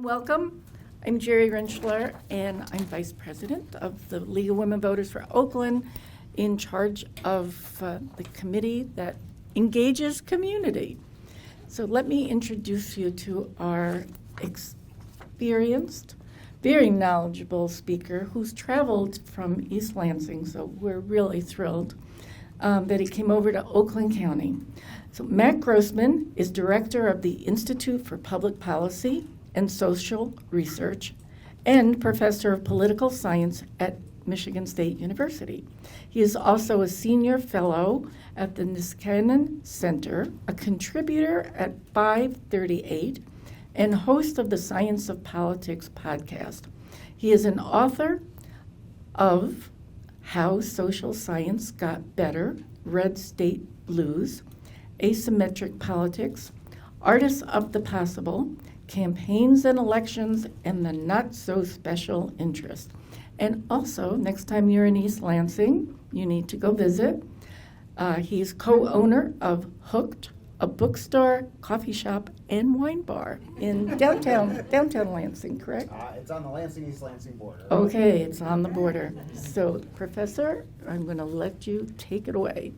welcome. I'm Jerry Rentschler, and I'm Vice President of the League of Women Voters for Oakland, in charge of the committee that engages community. So let me introduce you to our experienced, very knowledgeable speaker who's traveled from East Lansing, so we're really thrilled that he came over to Oakland County. So Matt Grossman is director of the Institute for Public Policy and Social Research and professor of political science at Michigan State University. He is also a senior fellow at the Niskanen Center, a contributor at 538, and host of the Science of Politics podcast. He is an author of How Social Science Got Better, Red State Blues, Asymmetric Politics, Artists of the Possible, Campaigns and Elections, and the Not-So-Special Interest. And also, next time you're in East Lansing, you need to go visit. He's co-owner of Hooked, a bookstore, coffee shop, and wine bar in downtown Lansing, correct? It's on the Lansing-East Lansing border. Okay, it's on the border. So, Professor, I'm going to let you take it away.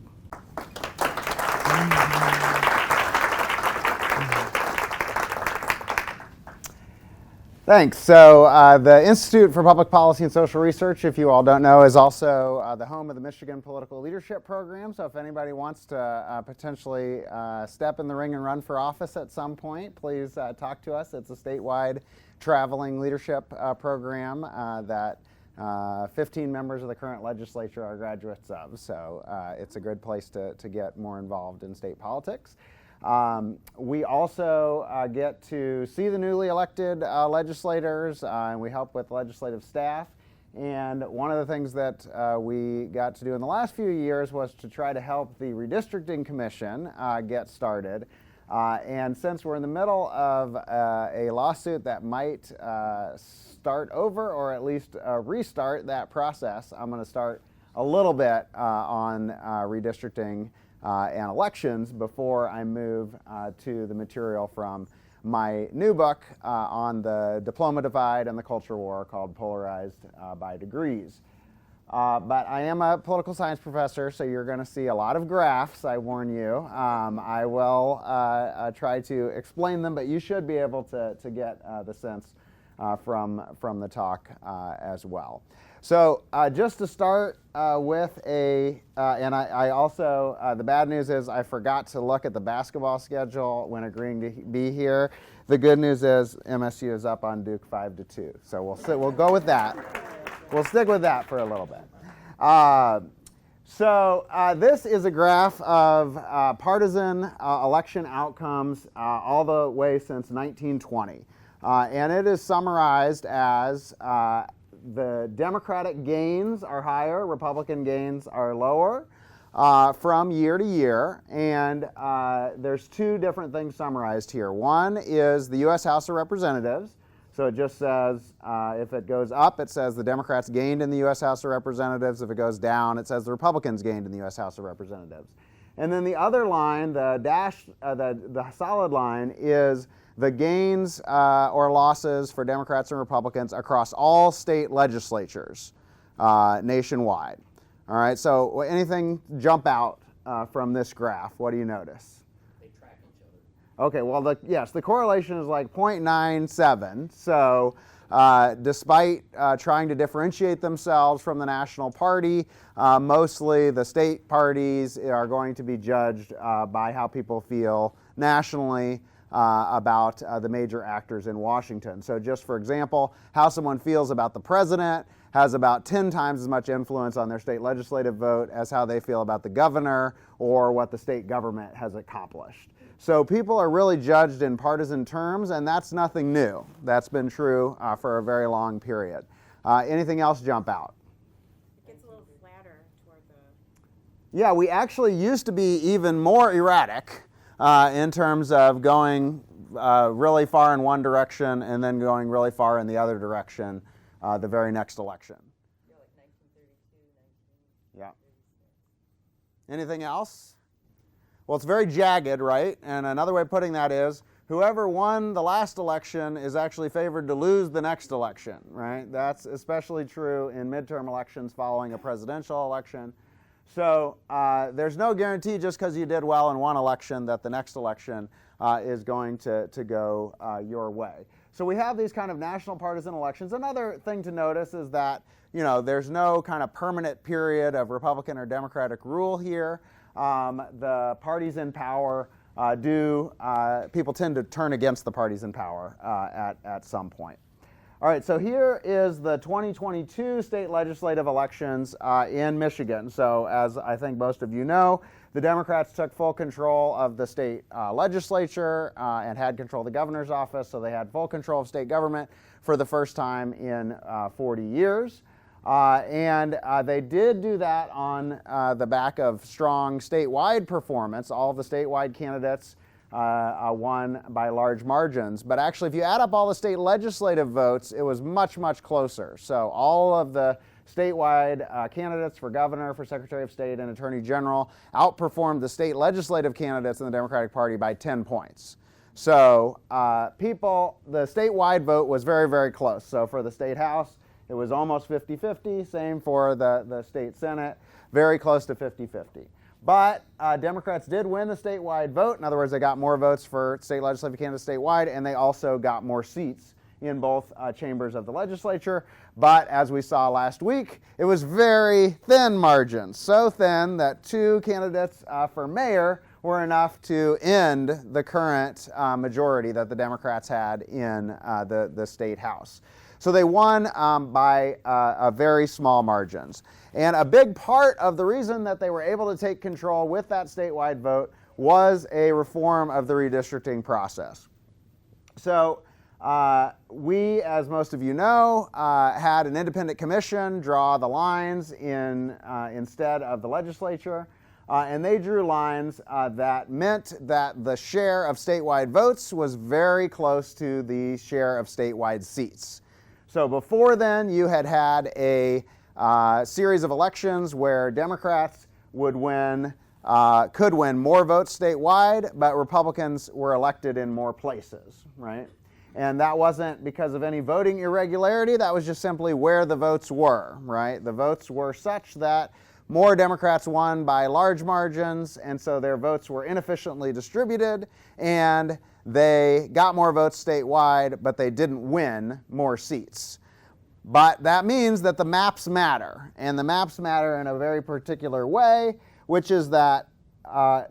Thanks. So the Institute for Public Policy and Social Research, if you all don't know, is also the home of the Michigan Political Leadership Program. So if anybody wants to potentially step in the ring and run for office at some point, please talk to us. It's a statewide traveling leadership program that 15 members of the current legislature are graduates of. So it's a good place to get more involved in state politics. We also get to see the newly elected legislators, and we help with legislative staff. And one of the things that we got to do in the last few years was to try to help the redistricting commission get started. And since we're in the middle of a lawsuit that might start over or at least restart that process, I'm going to start a little bit on redistricting and elections before I move to the material from my new book on the diploma divide and the culture war called Polarized by Degrees. But I am a political science professor, so you're going to see a lot of graphs, I warn you. I will try to explain them, but you should be able to get the sense from the talk as well. So just to start with and I also, the bad news is I forgot to look at the basketball schedule when agreeing to be here. The good news is MSU is up on Duke 5-2. So we'll go with that. We'll stick with that for a little bit. So this is a graph of partisan election outcomes all the way since 1920. And it is summarized as the Democratic gains are higher, Republican gains are lower from year to year. And there's two different things summarized here. One is the U.S. House of Representatives. So it just says, if it goes up, it says the Democrats gained in the U.S. House of Representatives. If it goes down, it says the Republicans gained in the U.S. House of Representatives. And then the other line, the dash, the solid line, is the gains or losses for Democrats and Republicans across all state legislatures nationwide. All right, so anything jump out from this graph? What do you notice? They track each other. Okay, well, yes, the correlation is like 0.97. So despite trying to differentiate themselves from the national party, mostly the state parties are going to be judged by how people feel nationally about the major actors in Washington. So just for example, how someone feels about the president has about 10 times as much influence on their state legislative vote as how they feel about the governor or what the state government has accomplished. So people are really judged in partisan terms, and that's nothing new. That's been true for a very long period. Anything else jump out? It gets a little flatter toward the... Yeah, we actually used to be even more erratic in terms of going really far in one direction and then going really far in the other direction the very next election. Yeah, like 1932, 1936. Yeah. Anything else? Well, it's very jagged, right? And another way of putting that is whoever won the last election is actually favored to lose the next election, right? That's especially true in midterm elections following a presidential election. So there's no guarantee just because you did well in one election that the next election is going to go your way. So we have these kind of national partisan elections. Another thing to notice is that, you know, there's no kind of permanent period of Republican or Democratic rule here. The parties in power people tend to turn against the parties in power at some point. All right, so here is the 2022 state legislative elections in Michigan. So as I think most of you know, the Democrats took full control of the state legislature and had control of the governor's office, so they had full control of state government for the first time in 40 years. And they did do that on the back of strong statewide performance. All of the statewide candidates won by large margins. But actually, if you add up all the state legislative votes, it was much, much closer. So all of the statewide candidates for governor, for secretary of state, and attorney general outperformed the state legislative candidates in the Democratic Party by 10 points. So the statewide vote was very, very close. So for the state house, it was almost 50-50. Same for the state senate, very close to 50-50. But Democrats did win the statewide vote. In other words, they got more votes for state legislative candidates statewide, and they also got more seats in both chambers of the legislature. But as we saw last week, it was very thin margins, so thin that two candidates for mayor were enough to end the current majority that the Democrats had in the state house. So they won by a very small margins. And a big part of the reason that they were able to take control with that statewide vote was a reform of the redistricting process. So we, as most of you know, had an independent commission draw the lines instead of the legislature. And they drew lines that meant that the share of statewide votes was very close to the share of statewide seats. So before then, you had a series of elections where Democrats could win more votes statewide, but Republicans were elected in more places, right? And that wasn't because of any voting irregularity. That was just simply where the votes were, right? The votes were such that more Democrats won by large margins, and so their votes were inefficiently distributed, and they got more votes statewide, but they didn't win more seats. But that means that the maps matter, and the maps matter in a very particular way, which is that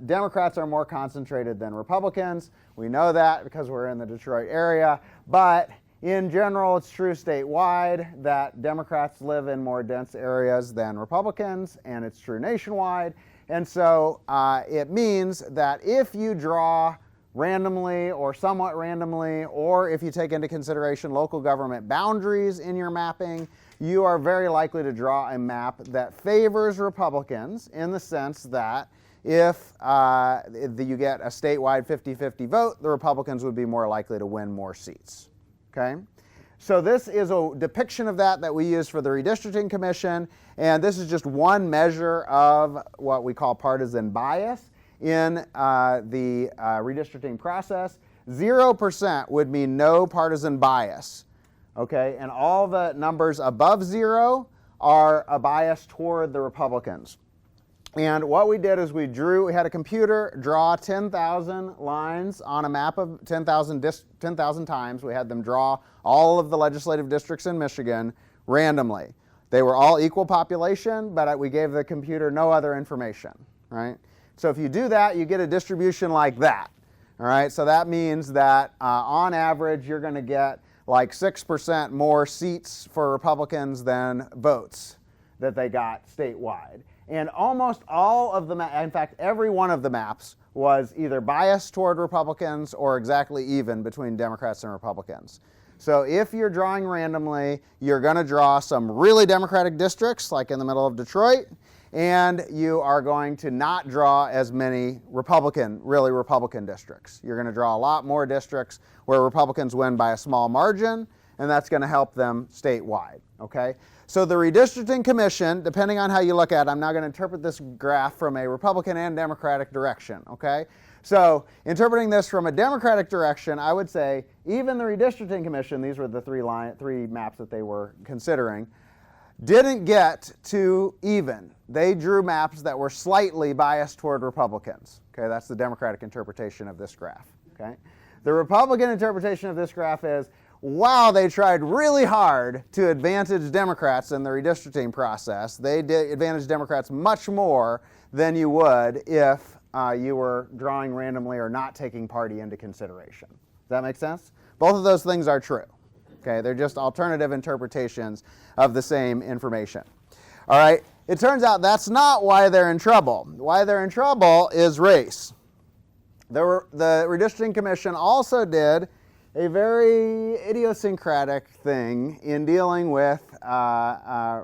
Democrats are more concentrated than Republicans. We know that because we're in the Detroit area, but in general, it's true statewide that Democrats live in more dense areas than Republicans, and it's true nationwide. And so it means that if you draw randomly or somewhat randomly, or if you take into consideration local government boundaries in your mapping, you are very likely to draw a map that favors Republicans in the sense that if you get a statewide 50-50 vote, the Republicans would be more likely to win more seats. Okay? So this is a depiction of that we use for the Redistricting Commission, and this is just one measure of what we call partisan bias in the redistricting process. 0% would mean no partisan bias, okay? And all the numbers above 0 are a bias toward the Republicans. And what we did is we had a computer draw 10,000 lines on a map of 10,000 times. We had them draw all of the legislative districts in Michigan randomly. They were all equal population, but we gave the computer no other information, right? So if you do that, you get a distribution like that, all right? So that means that on average, you're going to get like 6% more seats for Republicans than votes that they got statewide. And almost all of in fact, every one of the maps was either biased toward Republicans or exactly even between Democrats and Republicans. So if you're drawing randomly, you're going to draw some really Democratic districts, like in the middle of Detroit, and you are going to not draw as many really Republican districts. You're going to draw a lot more districts where Republicans win by a small margin, and that's going to help them statewide, okay? So the Redistricting Commission, depending on how you look at it, I'm now going to interpret this graph from a Republican and Democratic direction, okay? So interpreting this from a Democratic direction, I would say even the Redistricting Commission, these were the three maps that they were considering, didn't get to even. They drew maps that were slightly biased toward Republicans. Okay, that's the Democratic interpretation of this graph. Okay, the Republican interpretation of this graph is, wow, they tried really hard to advantage Democrats in the redistricting process. They did advantage Democrats much more than you would if you were drawing randomly or not taking party into consideration. Does that make sense? Both of those things are true. Okay, they're just alternative interpretations of the same information. All right, it turns out that's not why they're in trouble. Why they're in trouble is race. The Redistricting Commission also did a very idiosyncratic thing in dealing with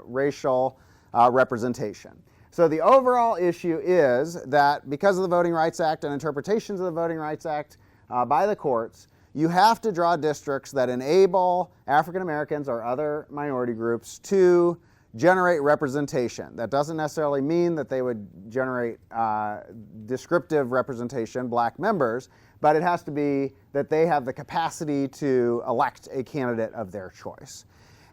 racial representation. So the overall issue is that because of the Voting Rights Act and interpretations of the Voting Rights Act by the courts, you have to draw districts that enable African Americans or other minority groups to generate representation. That doesn't necessarily mean that they would generate descriptive representation, black members, but it has to be that they have the capacity to elect a candidate of their choice.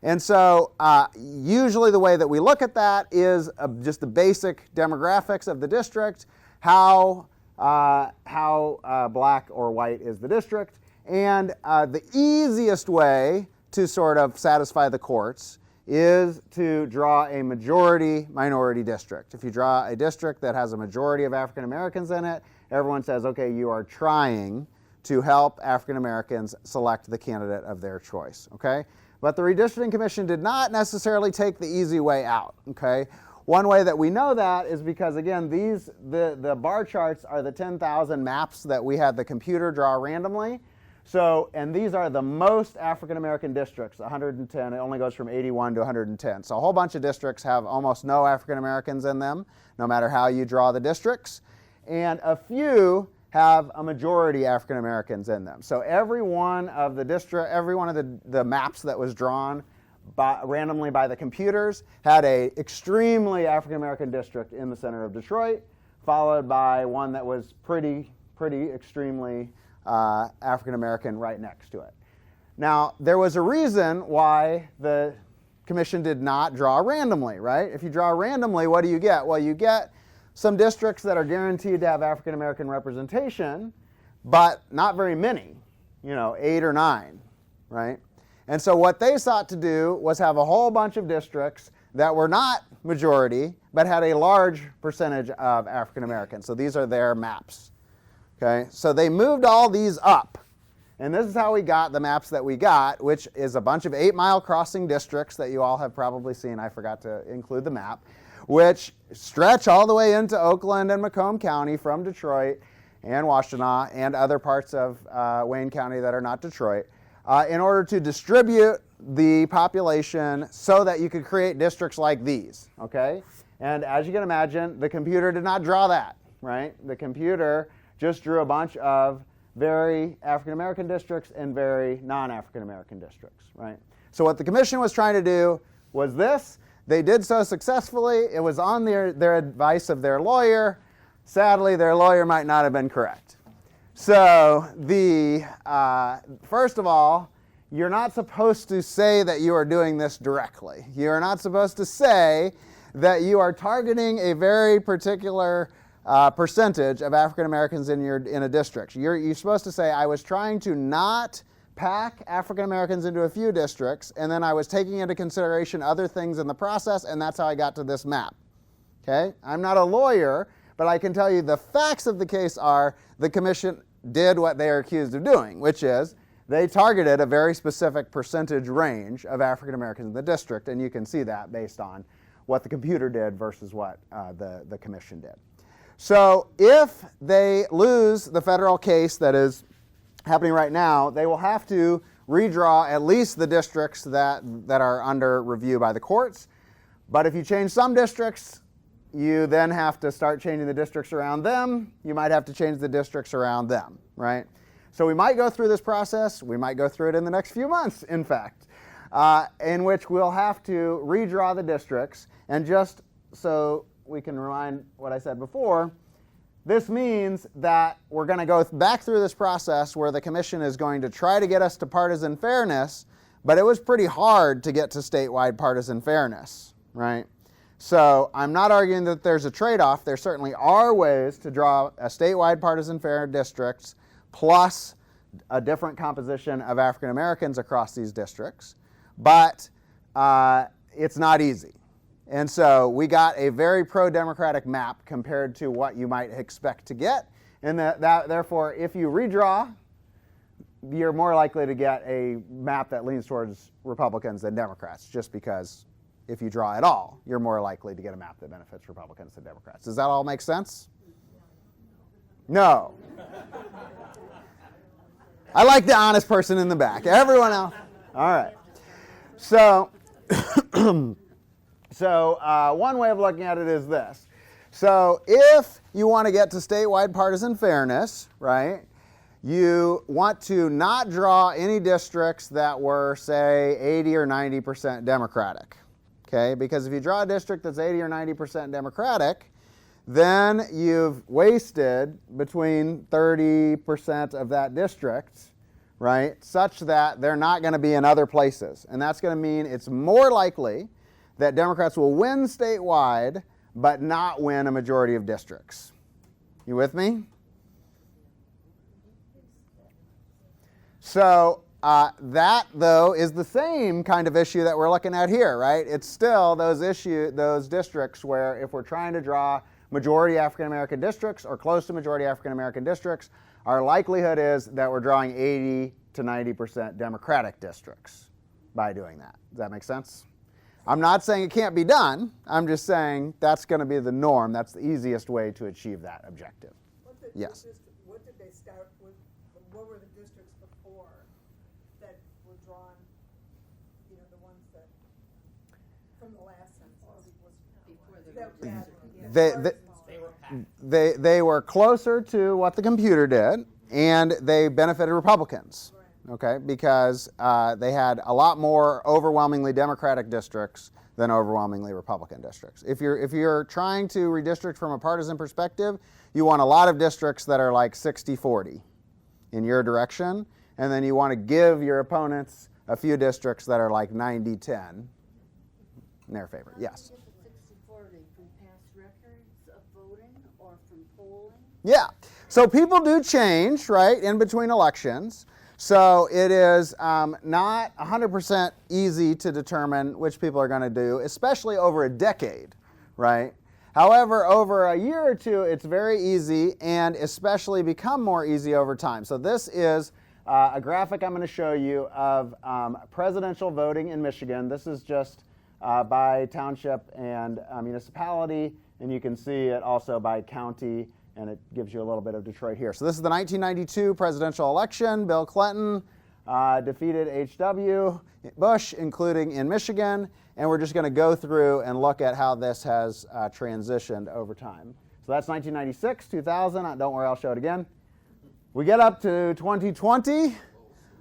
And so usually the way that we look at that is just the basic demographics of the district, how black or white is the district, and the easiest way to sort of satisfy the courts is to draw a majority-minority district. If you draw a district that has a majority of African Americans in it, everyone says, okay, you are trying to help African Americans select the candidate of their choice, okay? But the Redistricting Commission did not necessarily take the easy way out, okay? One way that we know that is because, again, the bar charts are the 10,000 maps that we had the computer draw randomly. So, and these are the most African American districts, 110. It only goes from 81 to 110. So a whole bunch of districts have almost no African Americans in them, no matter how you draw the districts. And a few have a majority African Americans in them. So every one of the maps that was drawn randomly by the computers had a extremely African American district in the center of Detroit, followed by one that was pretty extremely African American right next to it. Now, there was a reason why the commission did not draw randomly, right? If you draw randomly, what do you get? Well, you get some districts that are guaranteed to have African American representation, but not very many, 8 or 9, right? And so what they sought to do was have a whole bunch of districts that were not majority, but had a large percentage of African Americans. So these are their maps. Okay, so they moved all these up, and this is how we got the maps that we got, which is a bunch of 8-mile crossing districts that you all have probably seen. I forgot to include the map, which stretch all the way into Oakland and Macomb County from Detroit and Washtenaw and other parts of Wayne County that are not Detroit, in order to distribute the population so that you could create districts like these, okay? And as you can imagine, the computer did not draw that, right? The computer just drew a bunch of very African American districts and very non-African American districts, right? So what the commission was trying to do was this. They did so successfully. It was on their advice of their lawyer. Sadly, their lawyer might not have been correct. So first of all, you're not supposed to say that you are doing this directly. You are not supposed to say that you are targeting a very particular percentage of African Americans in a district. You're supposed to say, I was trying to not pack African Americans into a few districts, and then I was taking into consideration other things in the process, and that's how I got to this map. Okay? I'm not a lawyer, but I can tell you the facts of the case are the commission did what they are accused of doing, which is they targeted a very specific percentage range of African Americans in the district, and you can see that based on what the computer did versus what the commission did. So if they lose the federal case that is happening right now, they will have to redraw at least the districts that are under review by the courts. But if you change some districts, you then have to start changing the districts around them. You might have to change the districts around them, right? So we might go through this process. We might go through it in the next few months, in fact, in which we'll have to redraw the districts. And just so we can remind what I said before, this means that we're going to go back through this process where the commission is going to try to get us to partisan fairness, but it was pretty hard to get to statewide partisan fairness, right? So I'm not arguing that there's a trade-off. There certainly are ways to draw a statewide partisan fair districts plus a different composition of African Americans across these districts, but it's not easy. And so we got a very pro-democratic map compared to what you might expect to get, and therefore if you redraw, you're more likely to get a map that leans towards Republicans than Democrats, just because if you draw at all, you're more likely to get a map that benefits Republicans than Democrats. Does that all make sense? No. I like the honest person in the back. Everyone else? All right. So, one way of looking at it is this. So if you want to get to statewide partisan fairness, right, you want to not draw any districts that were, say, 80 or 90% Democratic. Okay, because if you draw a district that's 80 or 90% Democratic, then you've wasted between 30% of that district, right, such that they're not going to be in other places. And that's going to mean it's more likely that Democrats will win statewide, but not win a majority of districts. You with me? So that, though, is the same kind of issue that we're looking at here, right? It's still those districts where if we're trying to draw majority African American districts or close to majority African American districts, our likelihood is that we're drawing 80 to 90% Democratic districts by doing that. Does that make sense? I'm not saying it can't be done. I'm just saying that's going to be the norm. That's the easiest way to achieve that objective. Yes. What did they start with? What were the districts before that were drawn? You know, the ones that from the last census. They were closer to what the computer did, and they benefited Republicans. Okay, because they had a lot more overwhelmingly Democratic districts than overwhelmingly Republican districts. If you're trying to redistrict from a partisan perspective, you want a lot of districts that are like 60-40 in your direction, and then you want to give your opponents a few districts that are like 90-10 in their favor. Yes? 60-40 from past records of voting or from polling? Yeah. So people do change, right, in between elections. So it is not 100% easy to determine which people are going to do, especially over a decade, right? However, over a year or two, it's very easy and especially become more easy over time. So this is a graphic I'm going to show you of presidential voting in Michigan. This is just by township and municipality, and you can see it also by county, and it gives you a little bit of Detroit here. So this is the 1992 presidential election. Bill Clinton defeated H.W. Bush, including in Michigan, and we're just going to go through and look at how this has transitioned over time. So that's 1996, 2000. Don't worry, I'll show it again. We get up to 2020.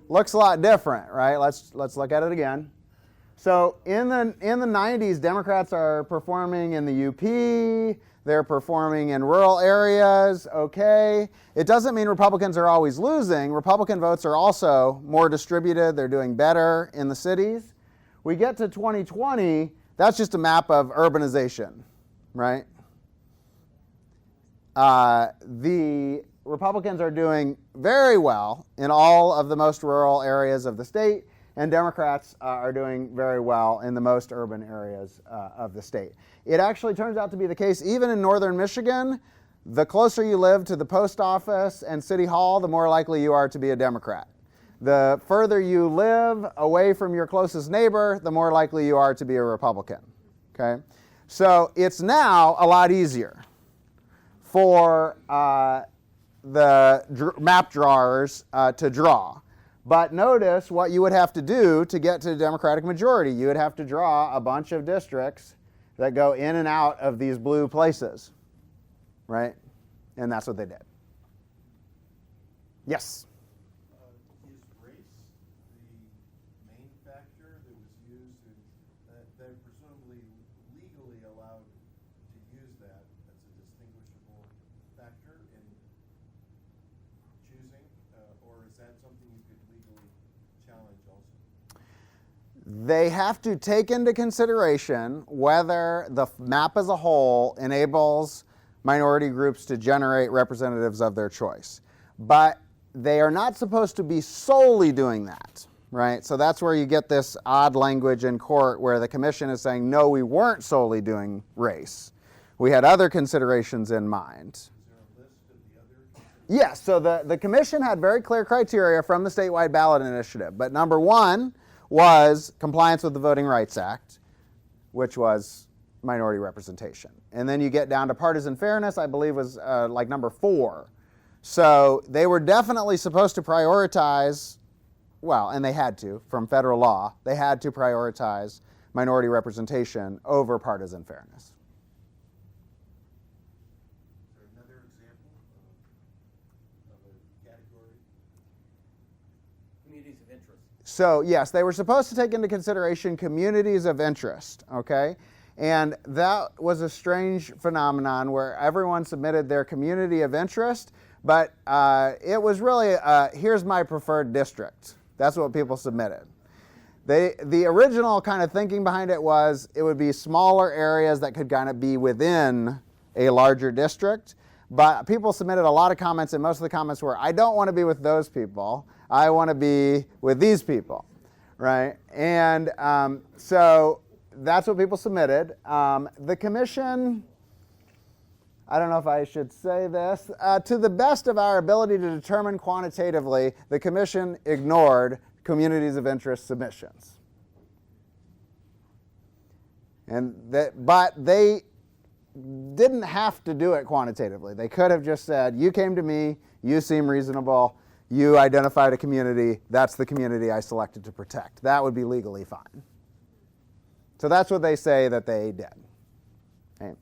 Looks a lot different, right? Let's look at it again. So in the 90s, Democrats are performing in the UP. They're performing in rural areas, okay. It doesn't mean Republicans are always losing. Republican votes are also more distributed. They're doing better in the cities. We get to 2020, that's just a map of urbanization, right? The Republicans are doing very well in all of the most rural areas of the state, and Democrats are doing very well in the most urban areas of the state. It actually turns out to be the case even in northern Michigan. The closer you live to the post office and city hall, the more likely you are to be a Democrat. The further you live away from your closest neighbor, the more likely you are to be a Republican. Okay? So it's now a lot easier for the map drawers to draw. But notice what you would have to do to get to a Democratic majority. You would have to draw a bunch of districts that go in and out of these blue places, right? And that's what they did. Yes? Is race the main factor that was used, that presumably legally allowed to use that as a distinguishable factor, they have to take into consideration whether the map as a whole enables minority groups to generate representatives of their choice. But they are not supposed to be solely doing that, right? So that's where you get this odd language in court where the commission is saying, no, we weren't solely doing race. We had other considerations in mind. Is there a list of the other? Yes, so the commission had very clear criteria from the statewide ballot initiative. But number one was compliance with the Voting Rights Act, which was minority representation. And then you get down to partisan fairness, I believe was like number 4. So they were definitely supposed to prioritize, well, and they had to, from federal law, they had to prioritize minority representation over partisan fairness. Is there another example of a category? Communities of interest. So yes, they were supposed to take into consideration communities of interest, okay? And that was a strange phenomenon where everyone submitted their community of interest, but it was really, here's my preferred district. That's what people submitted. The original kind of thinking behind it was it would be smaller areas that could kind of be within a larger district, but people submitted a lot of comments, and most of the comments were, I don't want to be with those people, I want to be with these people, right? And so that's what people submitted. The commission, I don't know if I should say this, to the best of our ability to determine quantitatively, the commission ignored communities of interest submissions. But they didn't have to do it quantitatively. They could have just said, you came to me, you seem reasonable, you identified a community, that's the community I selected to protect. That would be legally fine. So that's what they say that they did. Okay.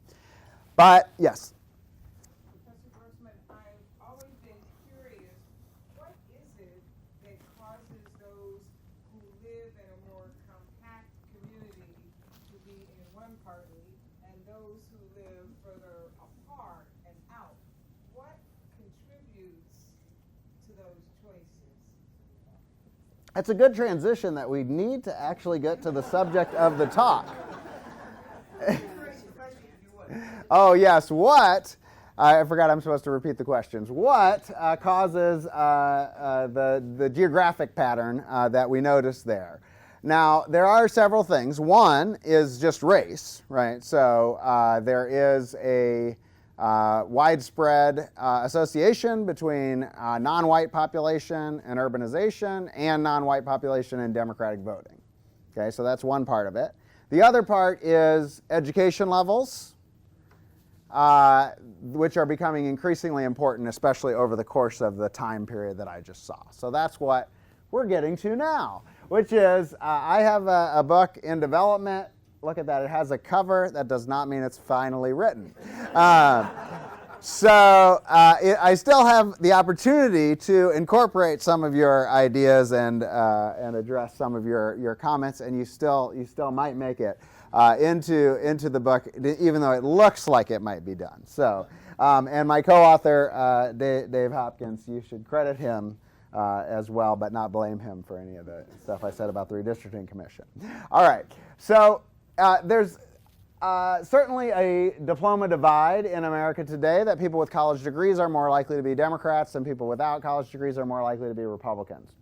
But, yes? Professor Grossman, I've always been curious, what is it that causes those who live in a more compact community to be in one party and those who live further apart and out? What contributes to those choices? It's a good transition that we need to actually get to the subject of the talk. Oh, yes. What, I forgot I'm supposed to repeat the questions. What causes the geographic pattern that we notice there? Now, there are several things. One is just race, right? So there is a widespread association between non-white population and urbanization and non-white population and democratic voting. Okay, so that's one part of it. The other part is education levels, which are becoming increasingly important, especially over the course of the time period that I just saw. So that's what we're getting to now, which is I have a book in development. Look at that, it has a cover. That does not mean it's finally written. I still have the opportunity to incorporate some of your ideas and address some of your comments, and you still might make it into the book, even though it looks like it might be done. So, and my co-author, Dave Hopkins, you should credit him as well, but not blame him for any of the stuff I said about the Redistricting Commission. All right, so there's certainly a diploma divide in America today, that people with college degrees are more likely to be Democrats and people without college degrees are more likely to be Republicans.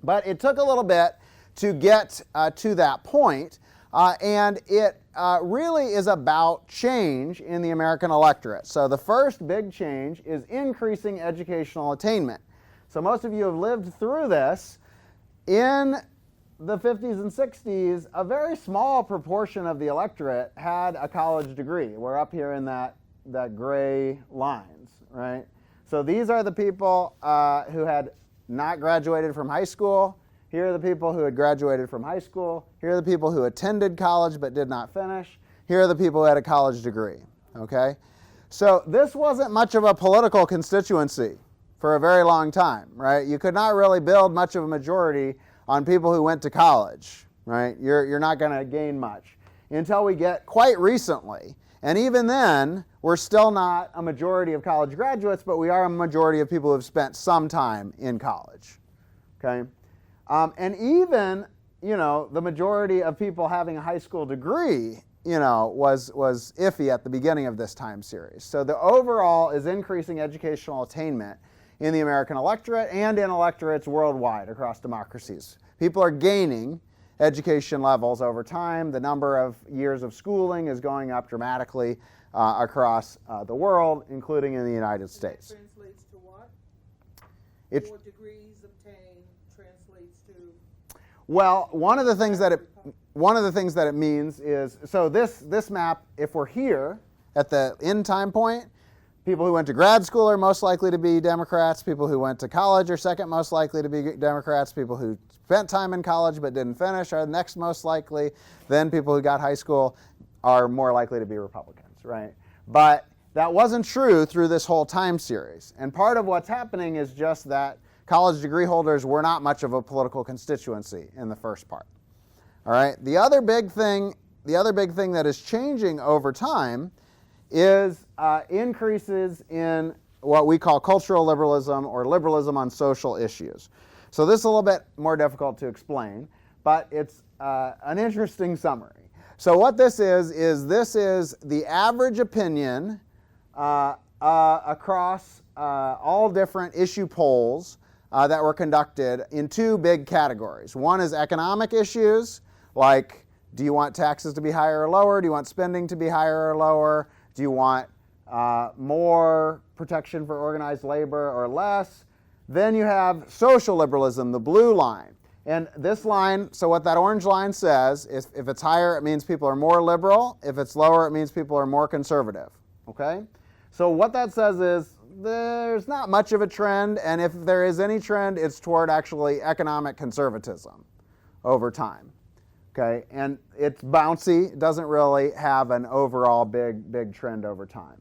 But it took a little bit to get to that point, and it really is about change in the American electorate. So the first big change is increasing educational attainment. So most of you have lived through this. In the 50s and 60s, a very small proportion of the electorate had a college degree. We're up here in that gray lines, right? So these are the people who had not graduated from high school. Here are the people who had graduated from high school. Here are the people who attended college but did not finish. Here are the people who had a college degree, okay? So this wasn't much of a political constituency for a very long time, right? You could not really build much of a majority on people who went to college, right? You're not going to gain much until we get quite recently. And even then, we're still not a majority of college graduates, but we are a majority of people who have spent some time in college, okay? And even the majority of people having a high school degree, was iffy at the beginning of this time series. So the overall is increasing educational attainment in the American electorate and in electorates worldwide across democracies. People are gaining education levels over time. The number of years of schooling is going up dramatically across the world, including in the United States. That translates to what? It's, More degrees obtained translates to. well, one of the things that it means is, so this map, if we're here at the end time point, people who went to grad school are most likely to be Democrats. People who went to college are second most likely to be Democrats. People who spent time in college but didn't finish are next most likely. Then people who got high school are more likely to be Republicans, right? But that wasn't true through this whole time series. And part of what's happening is just that college degree holders were not much of a political constituency in the first part. All right. The other big thing that is changing over time is increases in what we call cultural liberalism or liberalism on social issues. So this is a little bit more difficult to explain, but it's an interesting summary. So what this is the average opinion across all different issue polls that were conducted in two big categories. One is economic issues, like do you want taxes to be higher or lower? Do you want spending to be higher or lower? Do you want more protection for organized labor or less? Then you have social liberalism, the blue line. And this line, so what that orange line says is if it's higher, it means people are more liberal. If it's lower, it means people are more conservative. Okay? So what that says is there's not much of a trend, and if there is any trend, it's toward actually economic conservatism over time. Okay, and it's bouncy. It doesn't really have an overall big trend over time.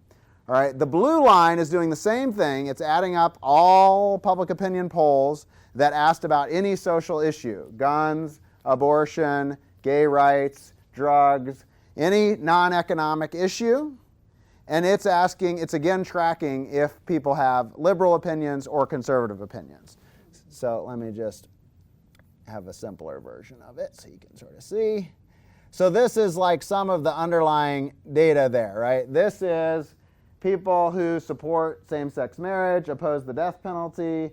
All right, the blue line is doing the same thing. It's adding up all public opinion polls that asked about any social issue: guns, abortion, gay rights, drugs, any non-economic issue. And it's again tracking if people have liberal opinions or conservative opinions. So let me just have a simpler version of it so you can sort of see. So this is like some of the underlying data there, right? This is people who support same-sex marriage, oppose the death penalty,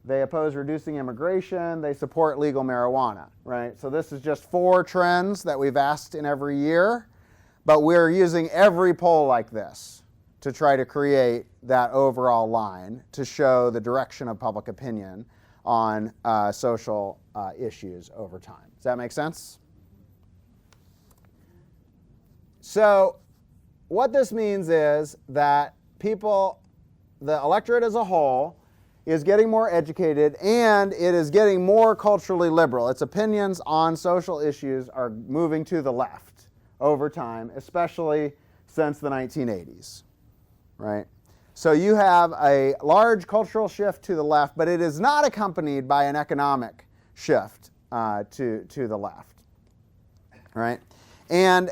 they oppose reducing immigration, they support legal marijuana, right? So this is just 4 trends that we've asked in every year, but we're using every poll like this to try to create that overall line to show the direction of public opinion on social issues over time. Does that make sense? So what this means is that the electorate as a whole, is getting more educated and it is getting more culturally liberal. Its opinions on social issues are moving to the left over time, especially since the 1980s, right? So you have a large cultural shift to the left, but it is not accompanied by an economic shift to the left, right? And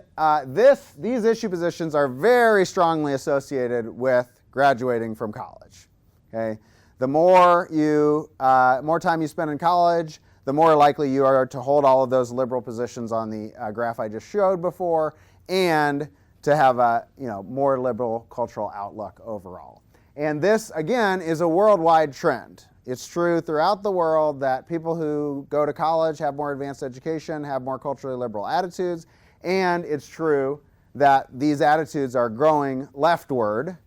these issue positions are very strongly associated with graduating from college, okay? The more time you spend in college, the more likely you are to hold all of those liberal positions on the graph I just showed before, and to have a more liberal cultural outlook overall. And this, again, is a worldwide trend. It's true throughout the world that people who go to college have more advanced education, have more culturally liberal attitudes, and it's true that these attitudes are growing leftward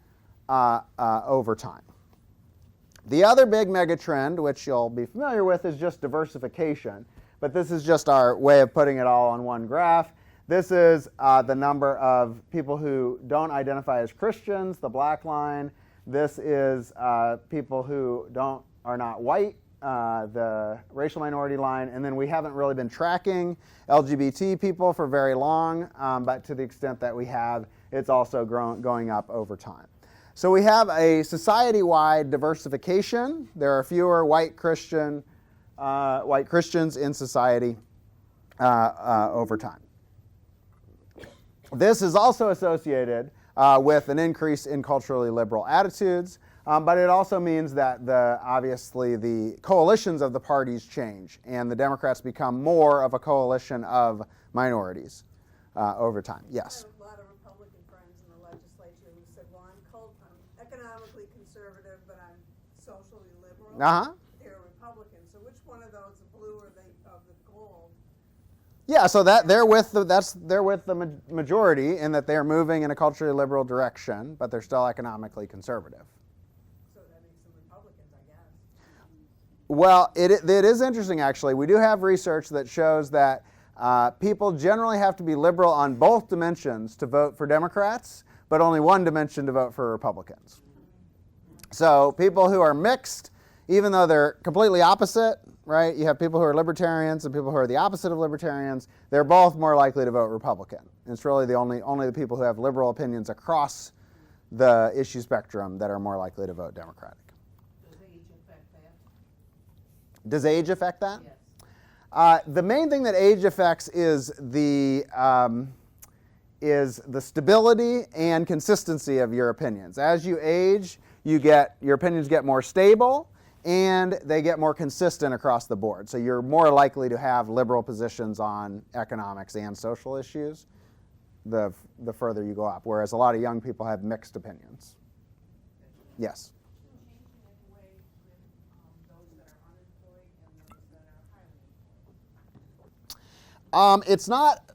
over time. The other big megatrend, which you'll be familiar with, is just diversification. But this is just our way of putting it all on one graph. This is the number of people who don't identify as Christians, the black line. This is people who are not white, the racial minority line. And then we haven't really been tracking LGBT people for very long, but to the extent that we have, it's also going up over time. So we have a society-wide diversification. There are fewer white Christians in society over time. This is also associated with an increase in culturally liberal attitudes. But it also means that obviously the coalitions of the parties change, and the Democrats become more of a coalition of minorities over time. Yes? I have a lot of Republican friends in the legislature who said, well, I'm economically conservative, but I'm socially liberal. Uh-huh. They're Republicans. So which one of those, the blue or of the gold? Yeah, so they're with the majority in that they're moving in a culturally liberal direction, but they're still economically conservative. So that makes them Republicans, I guess. Well, it is interesting, actually. We do have research that shows that people generally have to be liberal on both dimensions to vote for Democrats, but only one dimension to vote for Republicans. So people who are mixed, even though they're completely opposite, right? You have people who are libertarians and people who are the opposite of libertarians. They're both more likely to vote Republican. And it's really only the people who have liberal opinions across the issue spectrum that are more likely to vote Democratic. Does age affect that? Does age affect that? Yes. The main thing that age affects is the stability and consistency of your opinions. As you age, your opinions get more stable and they get more consistent across the board. So you're more likely to have liberal positions on economics and social issues the further you go up, whereas a lot of young people have mixed opinions. Yes? It's not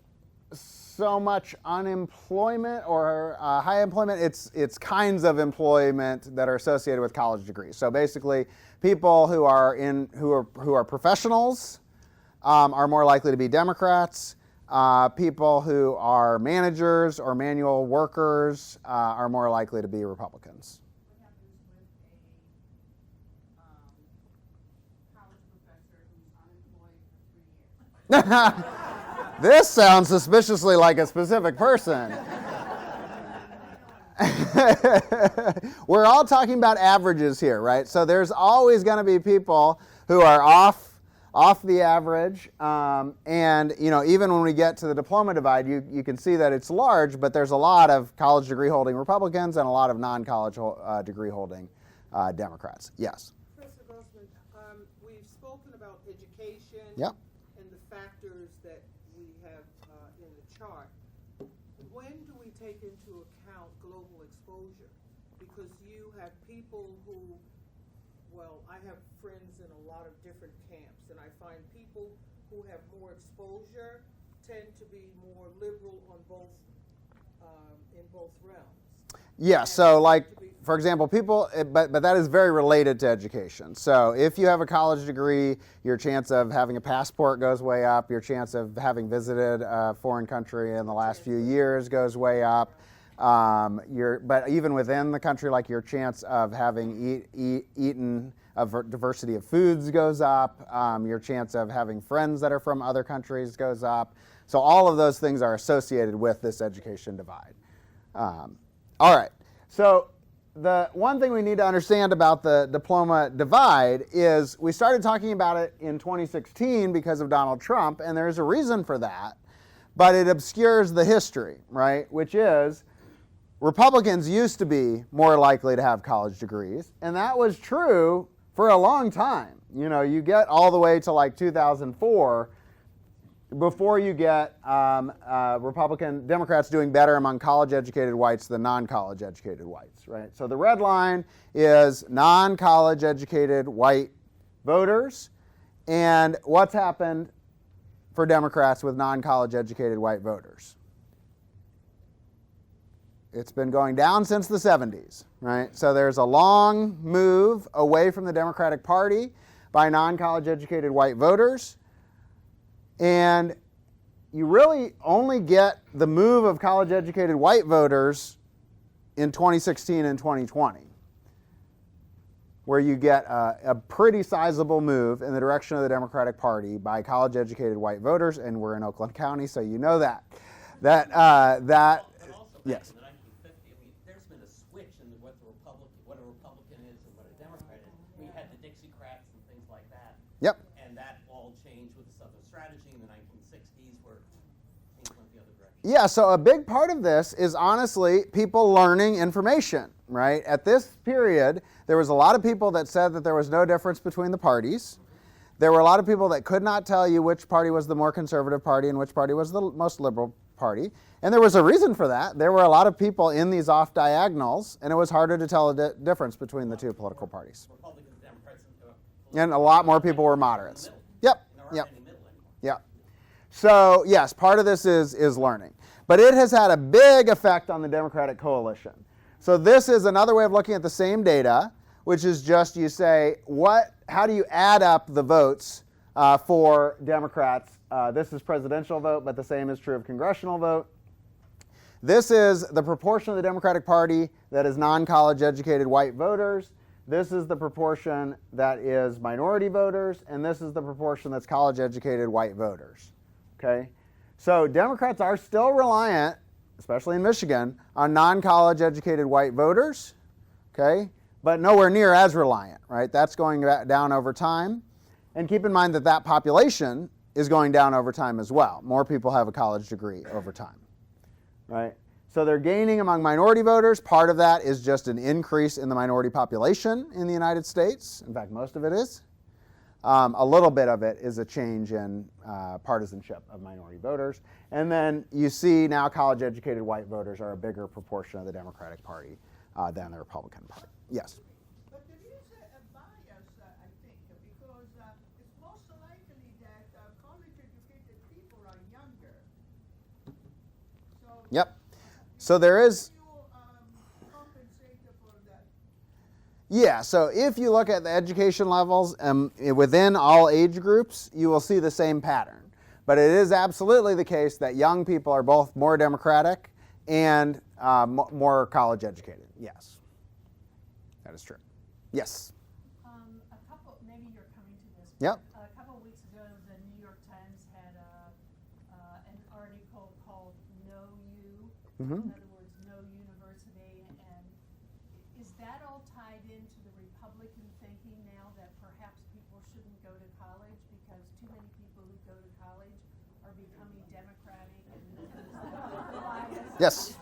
so much unemployment or high employment. It's kinds of employment that are associated with college degrees. So basically, people who are professionals are more likely to be Democrats. People who are managers or manual workers are more likely to be Republicans. What happens with a college professor who's unemployed for 3 years? This sounds suspiciously like a specific person. We're all talking about averages here, right? So there's always going to be people who are off the average, and even when we get to the diploma divide, you can see that it's large, but there's a lot of college degree holding Republicans and a lot of non-college degree holding Democrats. Yes. Professor Grossman, we've spoken about education. Yep. And the factors that we have in the chart. When do we take into account global exposure? Because you have people who, well, I have friends in a lot of different camps, and I find people who have more exposure tend to be more liberal on both, in both realms. Yeah, so like, for example, people, but that is very related to education. So if you have a college degree, your chance of having a passport goes way up, your chance of having visited a foreign country in the last few years goes way up. But even within the country, like your chance of having eaten a diversity of foods goes up, your chance of having friends that are from other countries goes up. So all of those things are associated with this education divide. All right, so the one thing we need to understand about the diploma divide is we started talking about it in 2016 because of Donald Trump, and there's a reason for that, but it obscures the history, right? Which is Republicans used to be more likely to have college degrees, and that was true for a long time. You get all the way to like 2004 before you get Democrats doing better among college-educated whites than non-college educated whites, right? So the red line is non-college educated white voters, and what's happened for Democrats with non-college educated white voters? It's been going down since the 70s, right? So there's a long move away from the Democratic Party by non-college educated white voters. And you really only get the move of college-educated white voters in 2016 and 2020, where you get a pretty sizable move in the direction of the Democratic Party by college-educated white voters, and we're in Oakland County, so you know that. But also back Yes. in the 1950s, I mean, there's been a switch in what a Republican is and what a Democrat is. We had the Dixiecrats and things like that. Yep. And that all changed with the Southern strategy in the 1960s where things went the other direction. Yeah, so a big part of this is honestly people learning information, right? At this period, there was a lot of people that said that there was no difference between the parties. There were a lot of people that could not tell you which party was the more conservative party and which party was the most liberal party. And there was a reason for that. There were a lot of people in these off diagonals, and it was harder to tell the difference between the two political parties. Republicans, Democrats, And a lot more people were moderates. Yep, and there aren't yep, any middle anymore. yep. So, yes, part of this is learning. But it has had a big effect on the Democratic coalition. So this is another way of looking at the same data, which is just you say, how do you add up the votes for Democrats? This is presidential vote, but the same is true of congressional vote. This is the proportion of the Democratic Party that is non-college educated white voters. This is the proportion that is minority voters, and this is the proportion that's college educated white voters. Okay? So Democrats are still reliant, especially in Michigan, on non-college educated white voters, okay? But nowhere near as reliant, right? That's going down over time. And keep in mind that that population is going down over time as well. More people have a college degree over time, right? So they're gaining among minority voters. Part of that is just an increase in the minority population in the United States. In fact, most of it is. A little bit of it is a change in partisanship of minority voters. And then you see now college-educated white voters are a bigger proportion of the Democratic Party than the Republican Party. Yes? But there is a bias, I think, because it's most likely that college-educated people are younger. So Yep. So there is... compensate for that. Yeah, so if you look at the education levels within all age groups, you will see the same pattern. But it is absolutely the case that young people are both more democratic and more college educated. Yes, that is true. Yes? Maybe you're coming to this. Yep. A couple of weeks ago, the New York Times had an article called "No You." Mm-hmm. In other words, no university. And is that all tied into the Republican thinking now that perhaps people shouldn't go to college because too many people who go to college are becoming Democratic? And is that biased? Yes.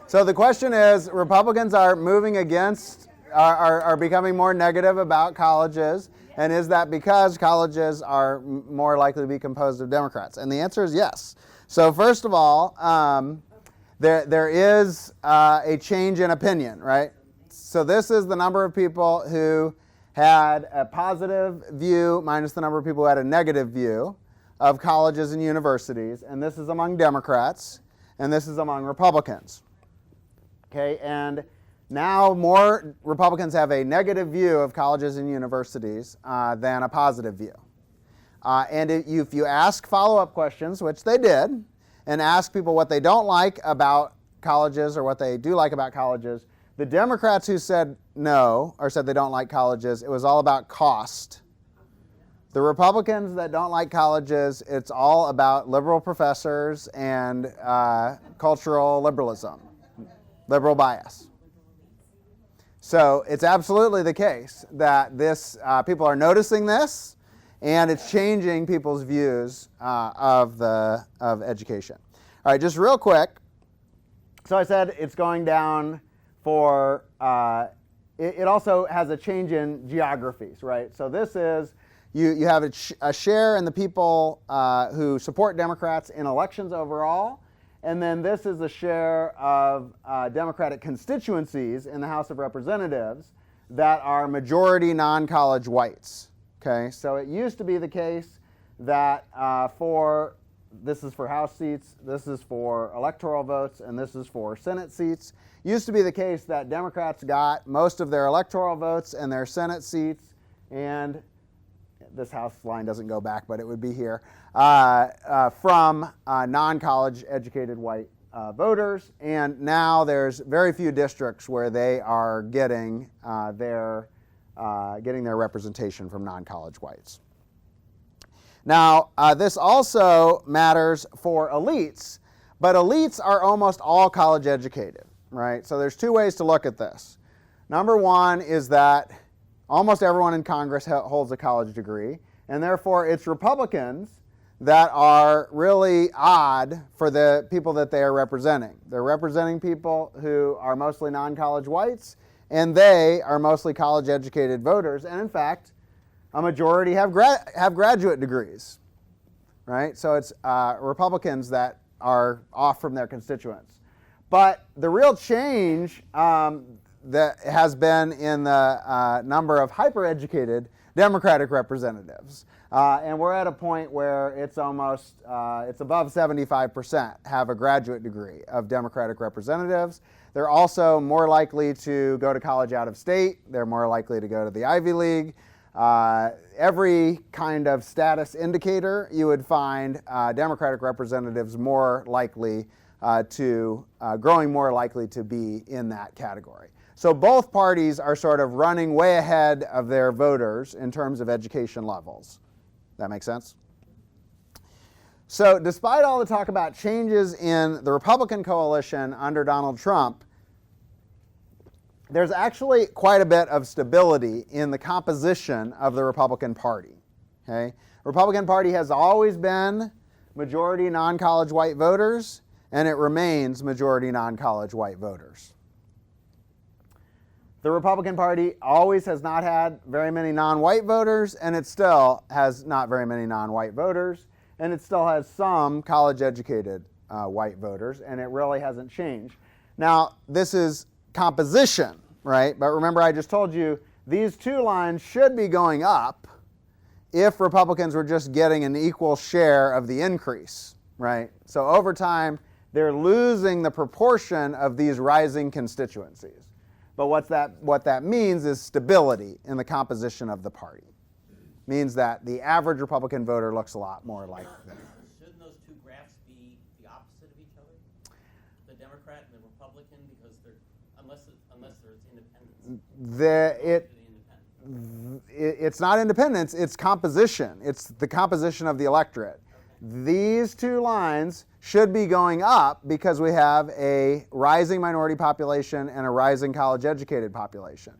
So the question is, Republicans are moving against, are becoming more negative about colleges, and is that because colleges are more likely to be composed of Democrats? And the answer is yes. So first of all, there is a change in opinion, right? So this is the number of people who had a positive view minus the number of people who had a negative view of colleges and universities, and this is among Democrats, and this is among Republicans. Okay, and now more Republicans have a negative view of colleges and universities than a positive view. And if you ask follow-up questions, which they did, and ask people what they don't like about colleges or what they do like about colleges, the Democrats who said no, or said they don't like colleges, it was all about cost. The Republicans that don't like colleges, it's all about liberal professors and cultural liberalism, liberal bias. So it's absolutely the case that this people are noticing this, and it's changing people's views of education. All right, just real quick. So I said it's going down for. It also has a change in geographies, right? So this is you have a share in the people who support Democrats in elections overall. And then this is a share of Democratic constituencies in the House of Representatives that are majority non-college whites. Okay, so it used to be the case that this is for House seats, this is for electoral votes, and this is for Senate seats. It used to be the case that Democrats got most of their electoral votes and their Senate seats, and this House line doesn't go back, but it would be here, from non-college educated white voters. And now there's very few districts where they are getting their representation from non-college whites. Now, this also matters for elites, but elites are almost all college educated, right? So there's two ways to look at this. Number one is that almost everyone in Congress holds a college degree, and therefore it's Republicans that are really odd for the people that they are representing. They're representing people who are mostly non-college whites, and they are mostly college-educated voters. And in fact, a majority have graduate degrees, right? So it's Republicans that are off from their constituents. But the real change that has been in the number of hyper-educated Democratic representatives. And we're at a point where it's almost, it's above 75% have a graduate degree of Democratic representatives. They're also more likely to go to college out of state. They're more likely to go to the Ivy League. Every kind of status indicator, you would find Democratic representatives more likely growing more likely to be in that category. So both parties are sort of running way ahead of their voters in terms of education levels. That make sense? So despite all the talk about changes in the Republican coalition under Donald Trump, there's actually quite a bit of stability in the composition of the Republican Party. Okay? The Republican Party has always been majority non-college white voters, and it remains majority non-college white voters. The Republican Party always has not had very many non-white voters, and it still has not very many non-white voters, and it still has some college-educated white voters, and it really hasn't changed. Now, this is composition, right? But remember, I just told you these two lines should be going up if Republicans were just getting an equal share of the increase, right? So over time, they're losing the proportion of these rising constituencies. But what that means is stability in the composition of the party. Means that the average Republican voter looks a lot more like them. Shouldn't those two graphs be the opposite of each other? The Democrat and the Republican, because they're unless there's independence. It's not independence, it's composition. It's the composition of the electorate. Okay. These two lines should be going up because we have a rising minority population and a rising college-educated population.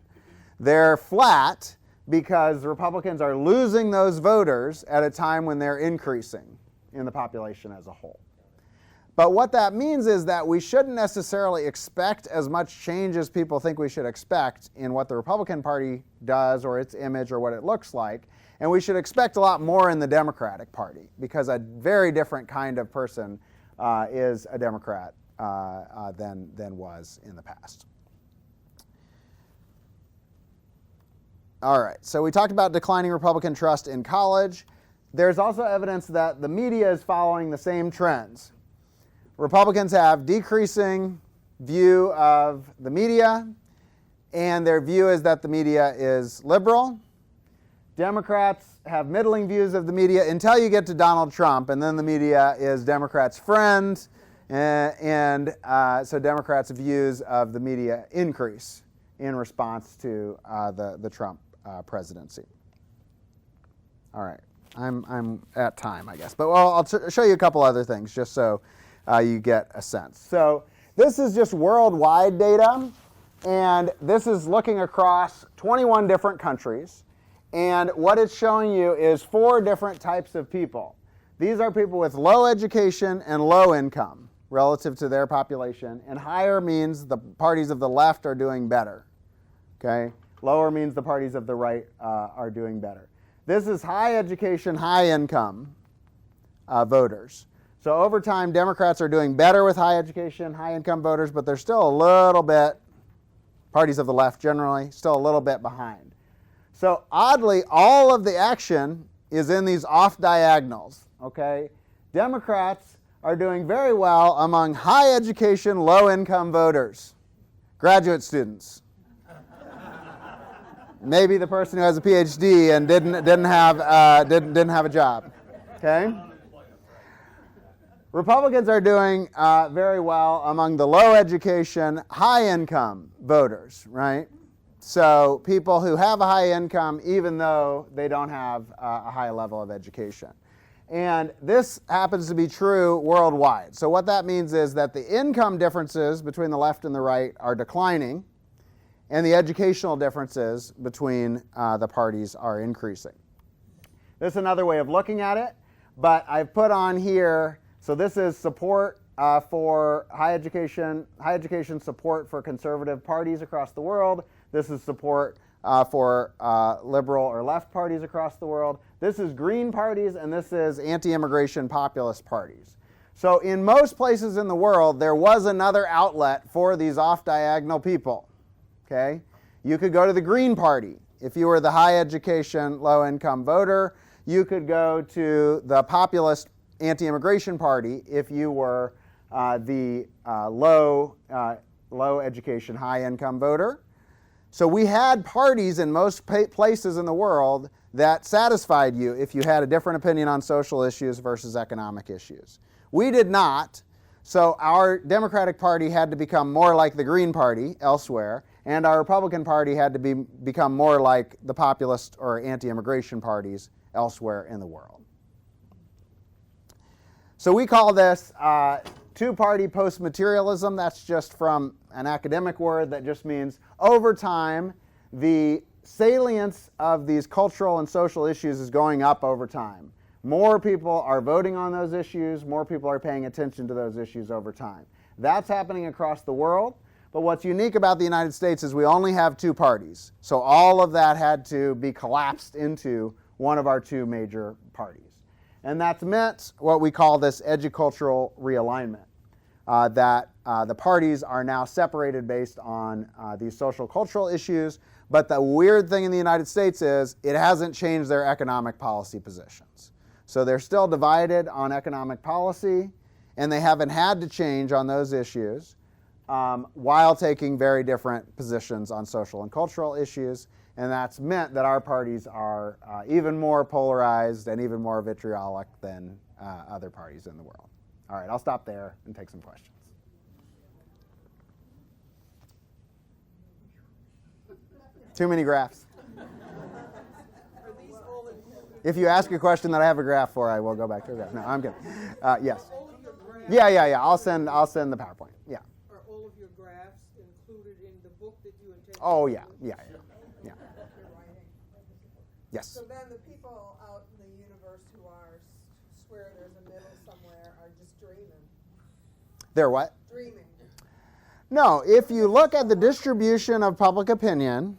They're flat because Republicans are losing those voters at a time when they're increasing in the population as a whole. But what that means is that we shouldn't necessarily expect as much change as people think we should expect in what the Republican Party does or its image or what it looks like. And we should expect a lot more in the Democratic Party because a very different kind of person is a Democrat than was in the past. All right, so we talked about declining Republican trust in college. There's also evidence that the media is following the same trends. Republicans have decreasing view of the media, and their view is that the media is liberal. Democrats have middling views of the media until you get to Donald Trump, and then the media is Democrats' friend, and so Democrats' views of the media increase in response to the Trump presidency. All right, I'm at time, I guess, but I'll show you a couple other things just so you get a sense. So this is just worldwide data, and this is looking across 21 different countries. And what it's showing you is 4 different types of people. These are people with low education and low income relative to their population. And higher means the parties of the left are doing better. Okay? Lower means the parties of the right are doing better. This is high education, high income voters. So over time, Democrats are doing better with high education, high income voters, but they're still a little bit, parties of the left generally, still a little bit behind. So oddly, all of the action is in these off diagonals, okay? Democrats are doing very well among high education, low income voters, graduate students. Maybe the person who has a PhD and didn't have a job, okay? Republicans are doing very well among the low education, high income voters, right? So people who have a high income even though they don't have a high level of education. And this happens to be true worldwide. So what that means is that the income differences between the left and the right are declining, and the educational differences between the parties are increasing. This is another way of looking at it. But I've put on here, so this is support for higher education support for conservative parties across the world. This is support for liberal or left parties across the world. This is green parties, and this is anti-immigration populist parties. So in most places in the world, there was another outlet for these off-diagonal people. Okay? You could go to the Green Party if you were the high education, low income voter. You could go to the populist anti-immigration party if you were the low education, high income voter. So we had parties in most places in the world that satisfied you if you had a different opinion on social issues versus economic issues. We did not, so our Democratic Party had to become more like the Green Party elsewhere, and our Republican Party had to become more like the populist or anti-immigration parties elsewhere in the world. So we call this two-party post-materialism. That's just from an academic word that just means over time, the salience of these cultural and social issues is going up over time. More people are voting on those issues. More people are paying attention to those issues over time. That's happening across the world. But what's unique about the United States is we only have two parties. So all of that had to be collapsed into one of our two major parties. And that's meant what we call this educultural realignment, that the parties are now separated based on these social cultural issues. But the weird thing in the United States is it hasn't changed their economic policy positions. So they're still divided on economic policy, and they haven't had to change on those issues while taking very different positions on social and cultural issues. And that's meant that our parties are even more polarized and even more vitriolic than other parties in the world. All right, I'll stop there and take some questions. Too many graphs. If you ask a question that I have a graph for, I will go back to a graph. No, I'm kidding. Yes. Yeah. I'll send the PowerPoint. Yeah. Are all of your graphs included in the book that you intend? Oh yeah. Yes. So then the people out in the universe who swear there's a middle somewhere are just dreaming. They're what? Dreaming. No, if you look at the distribution of public opinion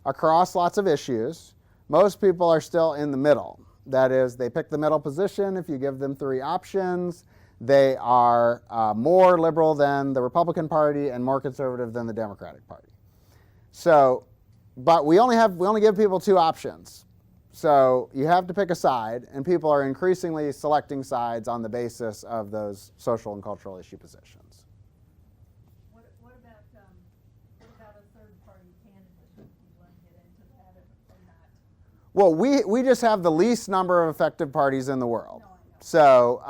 across lots of issues, most people are still in the middle. That is, they pick the middle position. If you give them three options, they are more liberal than the Republican Party and more conservative than the Democratic Party. So, but we only give people two options. So you have to pick a side, and people are increasingly selecting sides on the basis of those social and cultural issue positions. What about a third-party candidate? Do you want to get into that or not? Well, we just have the least number of effective parties in the world. So,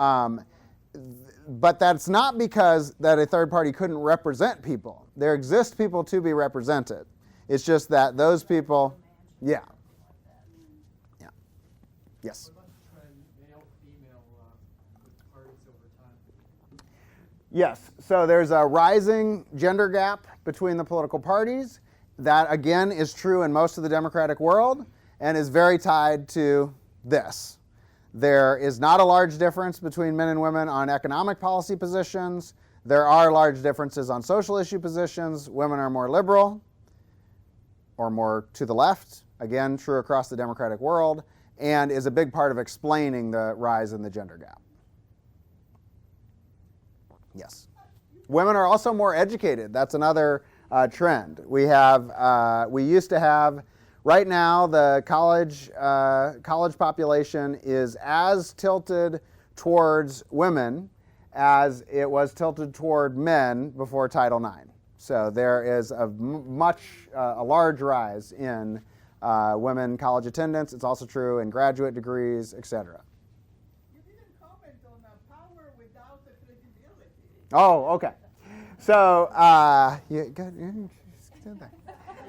but that's not because that a third party couldn't represent people. There exist people to be represented. It's just that those people, yeah. Yes. What about the trend male-female with parties over time? Yes. So there's a rising gender gap between the political parties. That, again, is true in most of the democratic world and is very tied to this. There is not a large difference between men and women on economic policy positions. There are large differences on social issue positions. Women are more liberal or more to the left, again, true across the democratic world, and is a big part of explaining the rise in the gender gap. Yes. Women are also more educated. That's another trend. We used to have, right now, the college population is as tilted towards women as it was tilted toward men before Title IX. So there is a large rise in women college attendance. It's also true in graduate degrees, etc. You didn't comment on power without the credibility. Oh, okay. So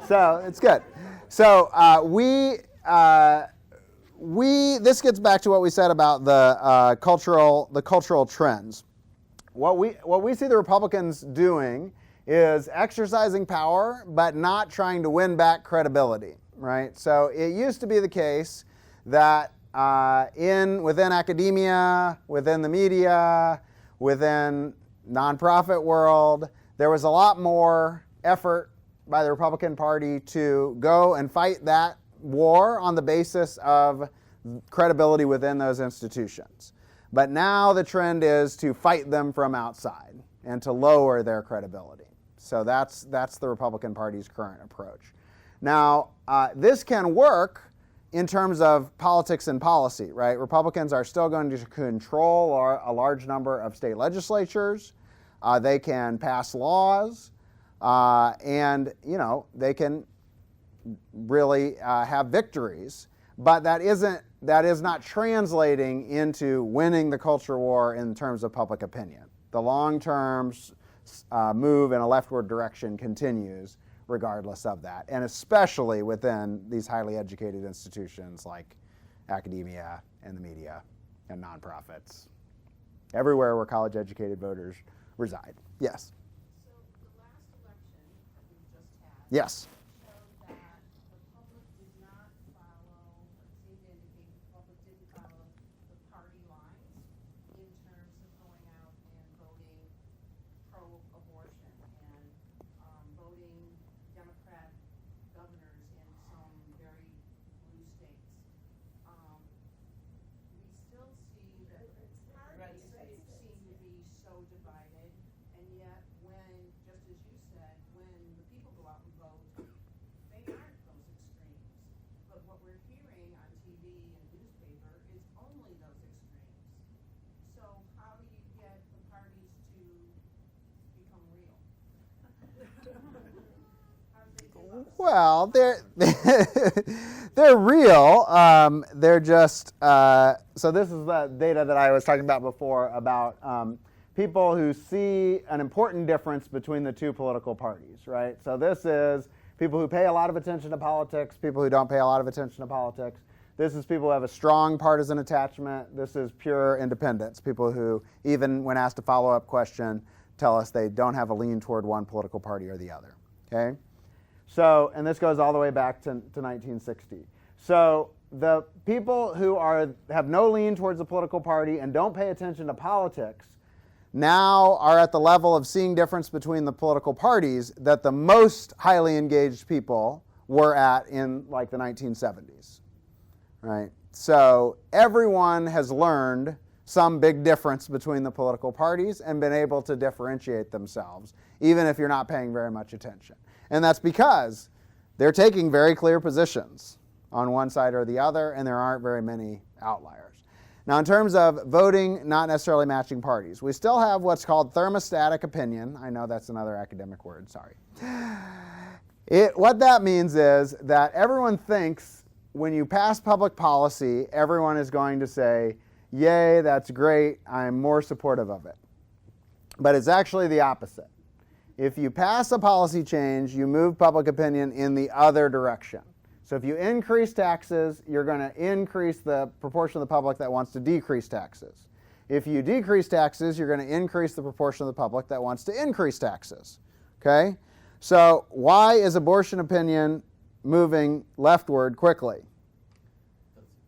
so it's good. So this gets back to what we said about the cultural trends. What we see the Republicans doing is exercising power, but not trying to win back credibility, right? So it used to be the case that within academia, within the media, within nonprofit world, there was a lot more effort by the Republican Party to go and fight that war on the basis of credibility within those institutions. But now the trend is to fight them from outside and to lower their credibility. So that's the Republican Party's current approach. Now, this can work in terms of politics and policy, right? Republicans are still going to control a large number of state legislatures. They can pass laws, and they can really have victories. But that is not translating into winning the culture war in terms of public opinion. The long-term move in a leftward direction continues regardless of that, and especially within these highly educated institutions like academia and the media and nonprofits, everywhere where college-educated voters reside. Yes? So the last election that we just had Yes. showed that the public did not follow, or seemed to indicate the public didn't follow the party lines in terms of going out and voting pro-abortion and voting Democrat governors in some very blue states. We still see that parties seem to be so divided, and yet when, just as you said, when the people go out and vote, they aren't those extremes. But what we're hearing on TV and newspaper is only those extremes. So how do you get the parties to become real? How do they give up? Well, they're real. They're just so this is the data that I was talking about before about people who see an important difference between the two political parties, right? So this is people who pay a lot of attention to politics, people who don't pay a lot of attention to politics. This is people who have a strong partisan attachment. This is pure independents, people who, even when asked a follow-up question, tell us they don't have a lean toward one political party or the other, okay? So, and this goes all the way back to 1960. So the people who have no lean towards the political party and don't pay attention to politics now are at the level of seeing difference between the political parties that the most highly engaged people were at in like the 1970s, right? So everyone has learned some big difference between the political parties and been able to differentiate themselves, even if you're not paying very much attention. And that's because they're taking very clear positions on one side or the other, and there aren't very many outliers. Now, in terms of voting not necessarily matching parties, we still have what's called thermostatic opinion. I know that's another academic word, sorry. What that means is that everyone thinks when you pass public policy, everyone is going to say, yay, that's great, I'm more supportive of it. But it's actually the opposite. If you pass a policy change, you move public opinion in the other direction. So if you increase taxes, you're going to increase the proportion of the public that wants to decrease taxes. If you decrease taxes, you're going to increase the proportion of the public that wants to increase taxes. Okay? So why is abortion opinion moving leftward quickly?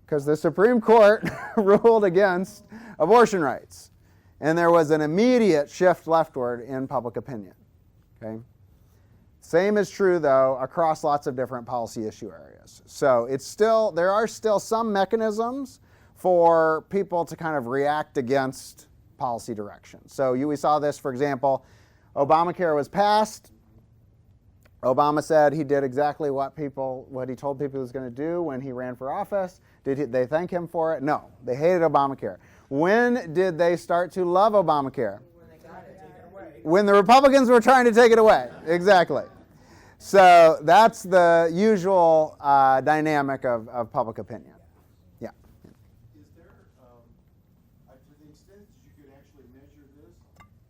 Because the Supreme Court ruled against abortion rights. And there was an immediate shift leftward in public opinion. Okay? Same is true, though, across lots of different policy issue areas. So there are still some mechanisms for people to kind of react against policy direction. So we saw this, for example, Obamacare was passed. Obama said he did exactly what he told people he was going to do when he ran for office. Did they thank him for it? No. They hated Obamacare. When did they start to love Obamacare? When the Republicans were trying to take it away. Exactly. So that's the usual dynamic of public opinion. Yeah. Is there, to the extent that you could actually measure this,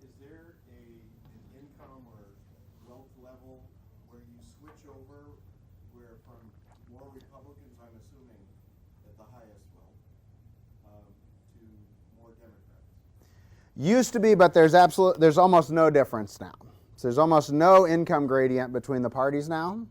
is there an income or wealth level where you switch over where from more Republicans, I'm assuming, at the highest wealth, to more Democrats? Used to be, but there's almost no difference now. So there's almost no income gradient between the parties now.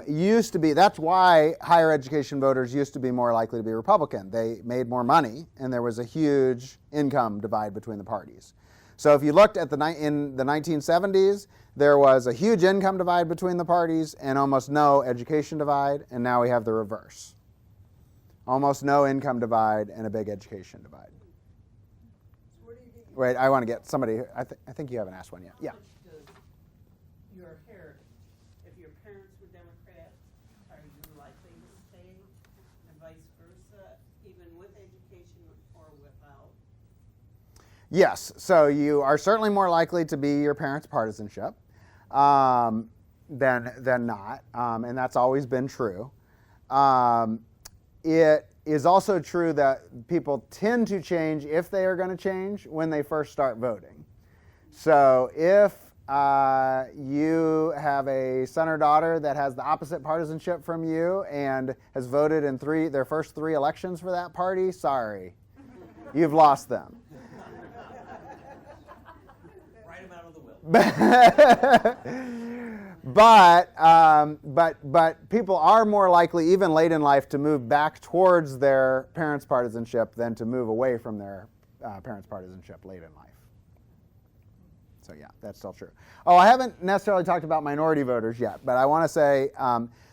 used to be, that's why higher education voters used to be more likely to be Republican. They made more money, and there was a huge income divide between the parties. So if you looked at in the 1970s, there was a huge income divide between the parties and almost no education divide, and now we have the reverse. Almost no income divide and a big education divide. Wait, I want to get somebody, I think you haven't asked one yet. Yeah. How much does your heritage, if your parents were Democrats, are you likely to stay, and vice versa, even with education or without? Yes, so you are certainly more likely to be your parents' partisanship than not, and that's always been true. It is also true that people tend to change, if they are going to change, when they first start voting. So if you have a son or daughter that has the opposite partisanship from you and has voted in their first 3 elections for that party, sorry, you've lost them. Write them out of the will. But people are more likely, even late in life, to move back towards their parents' partisanship than to move away from their parents' partisanship late in life. So yeah, that's still true. Oh, I haven't necessarily talked about minority voters yet, but I want to say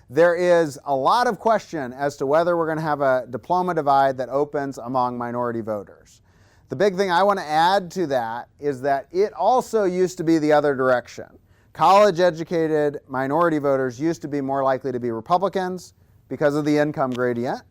there is a lot of question as to whether we're going to have a diploma divide that opens among minority voters. The big thing I want to add to that is that it also used to be the other direction. College-educated minority voters used to be more likely to be Republicans because of the income gradient.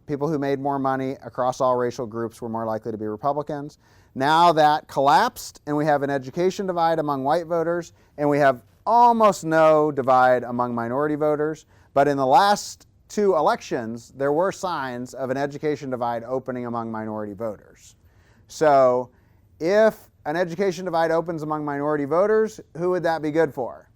People who made more money across all racial groups were more likely to be Republicans. Now that collapsed, and we have an education divide among white voters, and we have almost no divide among minority voters. But in the last 2 elections, there were signs of an education divide opening among minority voters. So if an education divide opens among minority voters, who would that be good for?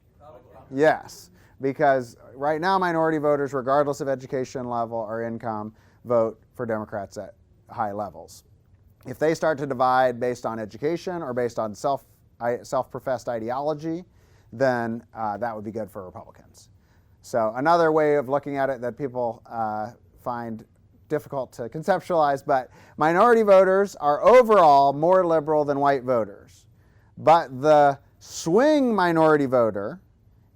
Yes, because right now minority voters, regardless of education level or income, vote for Democrats at high levels. If they start to divide based on education or based on self-professed ideology, then that would be good for Republicans. So another way of looking at it that people find difficult to conceptualize, but minority voters are overall more liberal than white voters. But the swing minority voter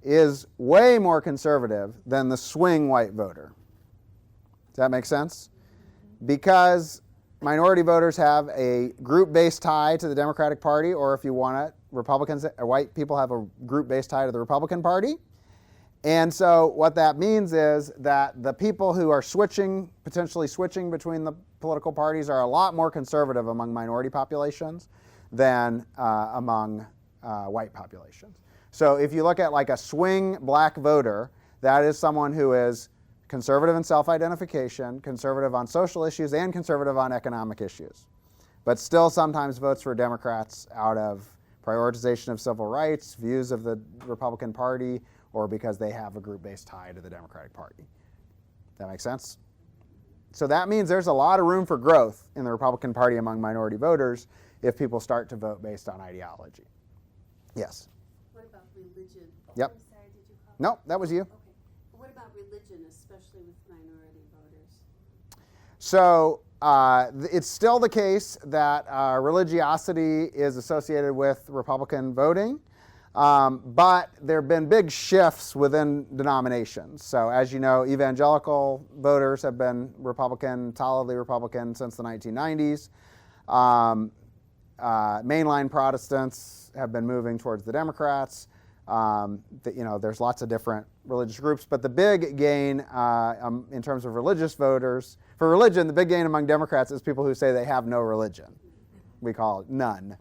is way more conservative than the swing white voter. Does that make sense? Because minority voters have a group-based tie to the Democratic Party, or if you want it, Republicans or white people have a group-based tie to the Republican Party. And so what that means is that the people who are potentially switching between the political parties are a lot more conservative among minority populations than among white populations. So if you look at like a swing black voter, that is someone who is conservative in self-identification, conservative on social issues, and conservative on economic issues, but still sometimes votes for Democrats out of prioritization of civil rights, views of the Republican Party, or because they have a group-based tie to the Democratic Party. That makes sense? So that means there's a lot of room for growth in the Republican Party among minority voters if people start to vote based on ideology. Yes? What about religion? Yep. I'm sorry, did you call? No, that was you. Okay. What about religion, especially with minority voters? So it's still the case that religiosity is associated with Republican voting. But there have been big shifts within denominations. So as you know, evangelical voters have been Republican, solidly Republican since the 1990s. Mainline Protestants have been moving towards the Democrats. There's lots of different religious groups, but the big gain in terms of religious voters, for religion, the big gain among Democrats is people who say they have no religion. We call it none.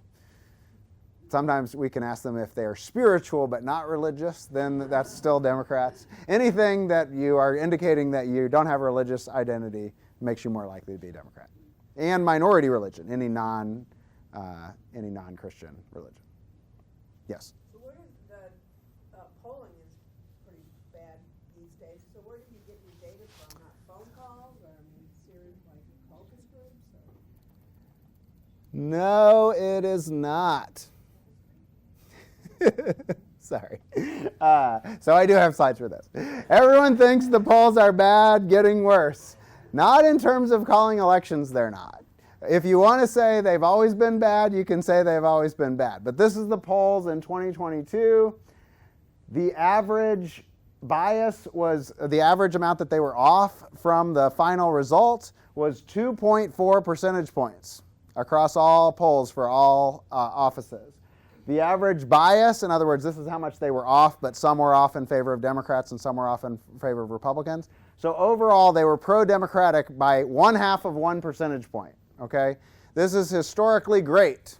Sometimes we can ask them if they are spiritual but not religious, then that's still Democrats. Anything that you are indicating that you don't have a religious identity makes you more likely to be a Democrat. And minority religion, any non-Christian religion. Yes? So where does the polling is pretty bad these days, so where do you get your data from? Not phone calls or series like focus groups? Or? No, it is not. Sorry. So I do have slides for this. Everyone thinks the polls are bad, getting worse. Not in terms of calling elections, they're not. If you want to say they've always been bad, you can say they've always been bad. But this is the polls in 2022. The average bias was, the average amount that they were off from the final result was 2.4 percentage points across all polls for all offices. The average bias, in other words, this is how much they were off, but some were off in favor of Democrats and some were off in favor of Republicans. So overall, they were pro-Democratic by 1/2 of 1 percentage point. Okay, this is historically great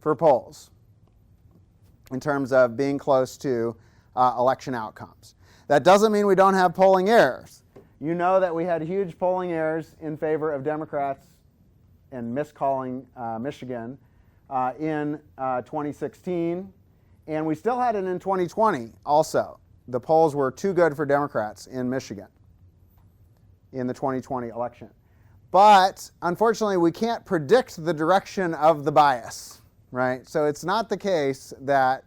for polls in terms of being close to election outcomes. That doesn't mean we don't have polling errors. You know that we had huge polling errors in favor of Democrats and miscalling Michigan in 2016, and we still had it in 2020 also. The polls were too good for Democrats in Michigan in the 2020 election. But unfortunately, we can't predict the direction of the bias, right? So it's not the case that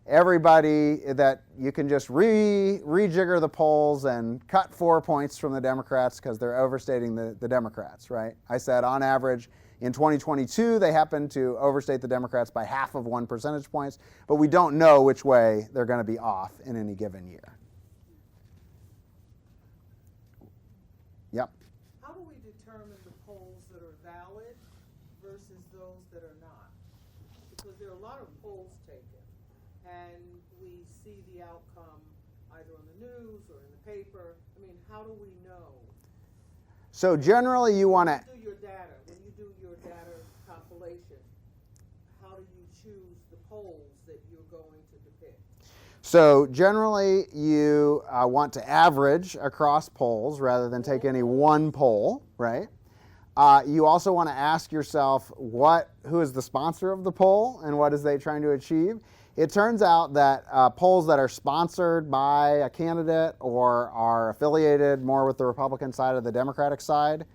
everybody, that you can just rejigger the polls and cut 4 points from the Democrats because they're overstating the Democrats, right? I said on average in 2022, they happened to overstate the Democrats by 1/2 of 1 percentage points, but we don't know which way they're going to be off in any given year. Yep. How do we determine the polls that are valid versus those that are not? Because there are a lot of polls taken, and we see the outcome either on the news or in the paper. I mean, how do we know? So generally you want to... When you do your data compilation, how do you choose the polls that you're going to depict? So generally you want to average across polls rather than take any one poll, right? You also want to ask yourself who is the sponsor of the poll and what is they trying to achieve. It turns out that polls that are sponsored by a candidate or are affiliated more with the Republican side or the Democratic side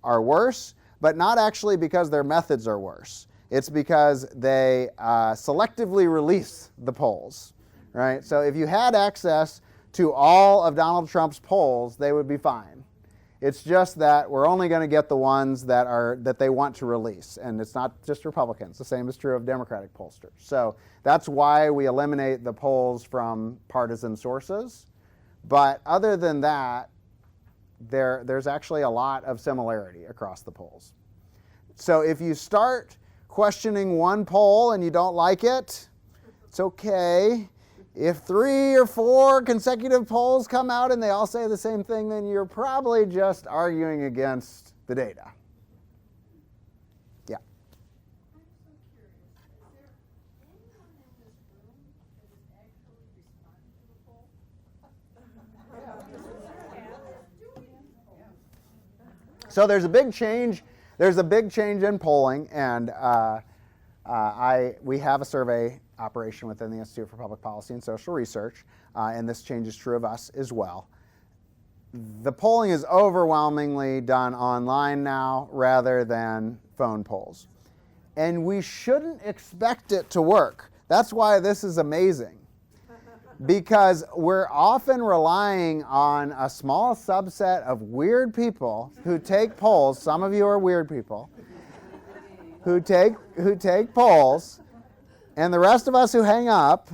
are worse, but not actually because their methods are worse. It's because they selectively release the polls, right? So if you had access to all of Donald Trump's polls, they would be fine. It's just that we're only going to get the ones that they want to release. And it's not just Republicans. The same is true of Democratic pollsters. So that's why we eliminate the polls from partisan sources. But other than that, there's actually a lot of similarity across the polls. So if you start questioning one poll and you don't like it, it's okay. If 3 or 4 consecutive polls come out and they all say the same thing, then you're probably just arguing against the data. Yeah. I'm so curious, is there anyone in this room that is actually responding to the poll? So there's a big change. There's a big change in polling, and we have a survey operation within the Institute for Public Policy and Social Research, and this change is true of us as well. The polling is overwhelmingly done online now rather than phone polls. And we shouldn't expect it to work. That's why this is amazing. Because we're often relying on a small subset of weird people who take polls. Some of you are weird people who take polls, and the rest of us who hang up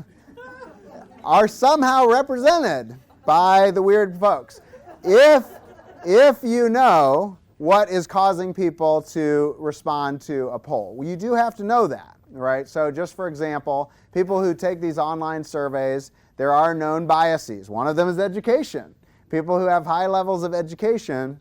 are somehow represented by the weird folks. If you know what is causing people to respond to a poll, you do have to know that, right? So just for example, people who take these online surveys, there are known biases. One of them is education. People who have high levels of education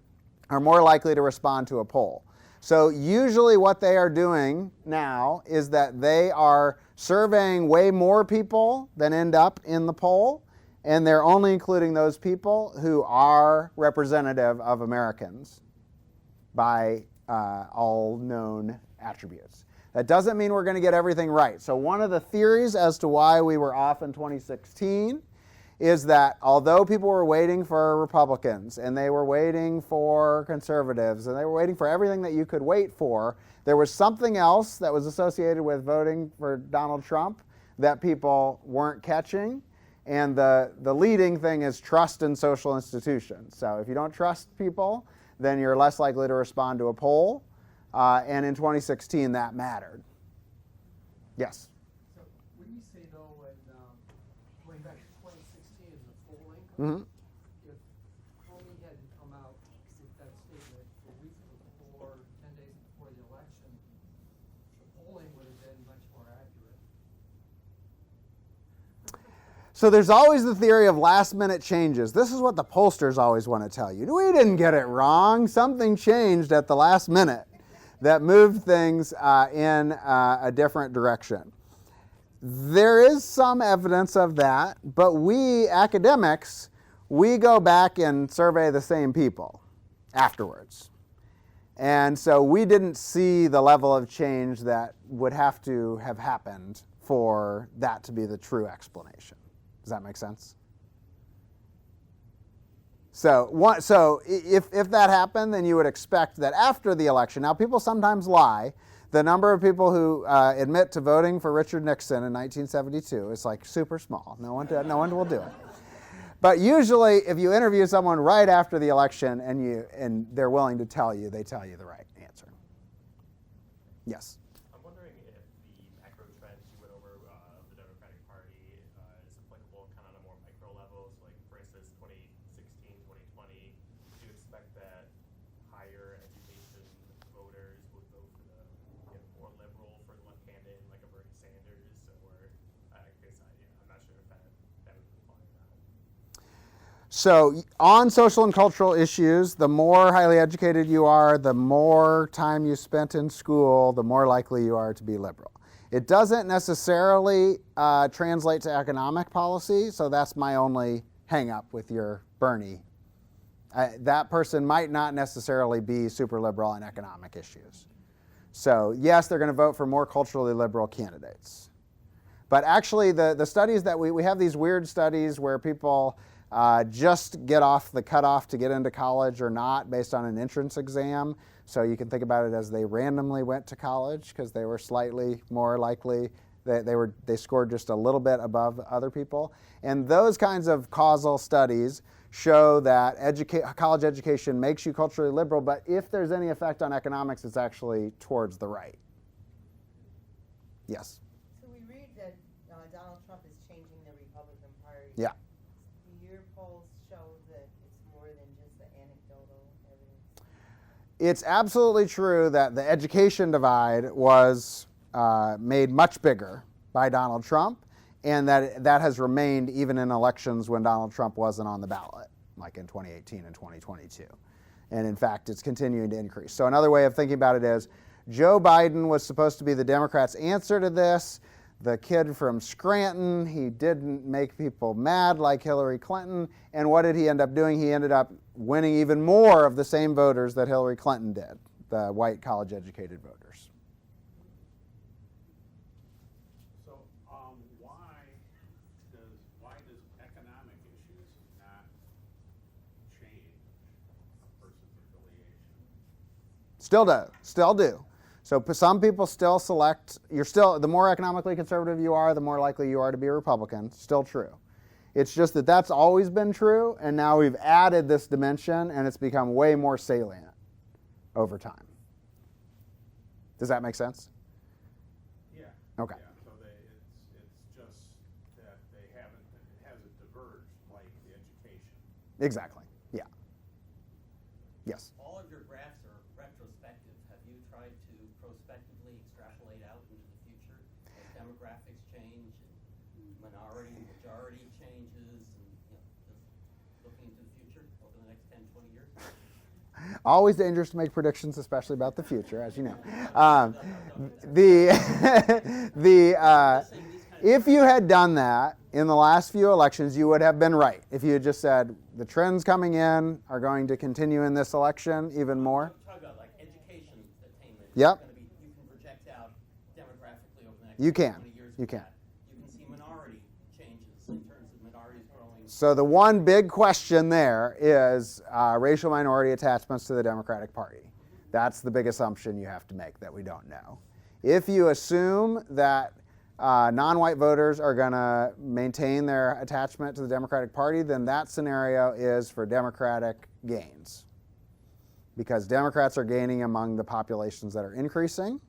are more likely to respond to a poll. So usually what they are doing now is that they are surveying way more people than end up in the poll, and they're only including those people who are representative of Americans by all known attributes. That doesn't mean we're going to get everything right. So one of the theories as to why we were off in 2016 is that although people were waiting for Republicans and they were waiting for conservatives and they were waiting for everything that you could wait for, there was something else that was associated with voting for Donald Trump that people weren't catching. And the leading thing is trust in social institutions. So if you don't trust people, then you're less likely to respond to a poll. And in 2016, that mattered. Yes? So when you say though, when going back to 2016, the polling, Mm-hmm. if Comey hadn't come out with that statement a week before, 10 days before the election, the polling would have been much more accurate. So there's always the theory of last-minute changes. This is what the pollsters always want to tell you. We didn't get it wrong. Something changed at the last minute that moved things in a different direction. There is some evidence of that, but we academics, we go back and survey the same people afterwards. And so we didn't see the level of change that would have to have happened for that to be the true explanation. Does that make sense? So if that happened, then you would expect that after the election, now people sometimes lie. The number of people who admit to voting for Richard Nixon in 1972 is like super small. No one will do it. But usually, if you interview someone right after the election and they're willing to tell you, they tell you the right answer. Yes. I'm wondering if the macro trends you went over the Democratic Party is applicable kind of on a more micro level. So, like for instance, 2016, 2020, do you expect that higher education voters would vote for the more liberal for one candidate like a Bernie Sanders, or I guess I'm not sure if that would apply or not. So on social and cultural issues, the more highly educated you are, the more time you spent in school, the more likely you are to be liberal. It doesn't necessarily translate to economic policy, so that's my only hang up with your Bernie. That person might not necessarily be super liberal on economic issues. So yes, they're going to vote for more culturally liberal candidates. But actually the studies that we have these weird studies where people just get off the cutoff to get into college or not based on an entrance exam. So you can think about it as they randomly went to college because they were slightly more likely. They scored just a little bit above other people. And those kinds of causal studies show that college education makes you culturally liberal, but if there's any effect on economics, it's actually towards the right. Yes? So we read that Donald Trump is changing the Republican Party. Yeah. Your polls show that it's more than just the anecdotal evidence. It's absolutely true that the education divide was made much bigger by Donald Trump, and that has remained even in elections when Donald Trump wasn't on the ballot, like in 2018 and 2022. And in fact, it's continuing to increase. So another way of thinking about it is Joe Biden was supposed to be the Democrats' answer to this. The kid from Scranton, he didn't make people mad like Hillary Clinton. And what did he end up doing? He ended up winning even more of the same voters that Hillary Clinton did, the white college-educated voters. So why does economic issues not change a person's affiliation? Still do. So some people still select, the more economically conservative you are, the more likely you are to be a Republican. Still true. It's just that that's always been true, and now we've added this dimension, and it's become way more salient over time. Does that make sense? Yeah. Okay. Yeah. So it's just that it hasn't diverged like the education. Exactly. Yeah. Yes. All of your graphs are retrospective. Have you tried to prospectively extrapolate out into the future as demographics change and minority majority changes, and just looking into the future over the next 10, 20 years? Always dangerous to make predictions, especially about the future, as you know. If you had done that in the last few elections, you would have been right. If you had just said the trends coming in are going to continue in this election even more. I'm talking about like education attainment. Yep. You can project out demographically over the next You can. 20 years. You can. You can see minority changes in terms of minorities growing. So the one big question there is racial minority attachments to the Democratic Party. That's the big assumption you have to make that we don't know. If you assume that non-white voters are going to maintain their attachment to the Democratic Party, then that scenario is for Democratic gains. Because Democrats are gaining among the populations that are increasing,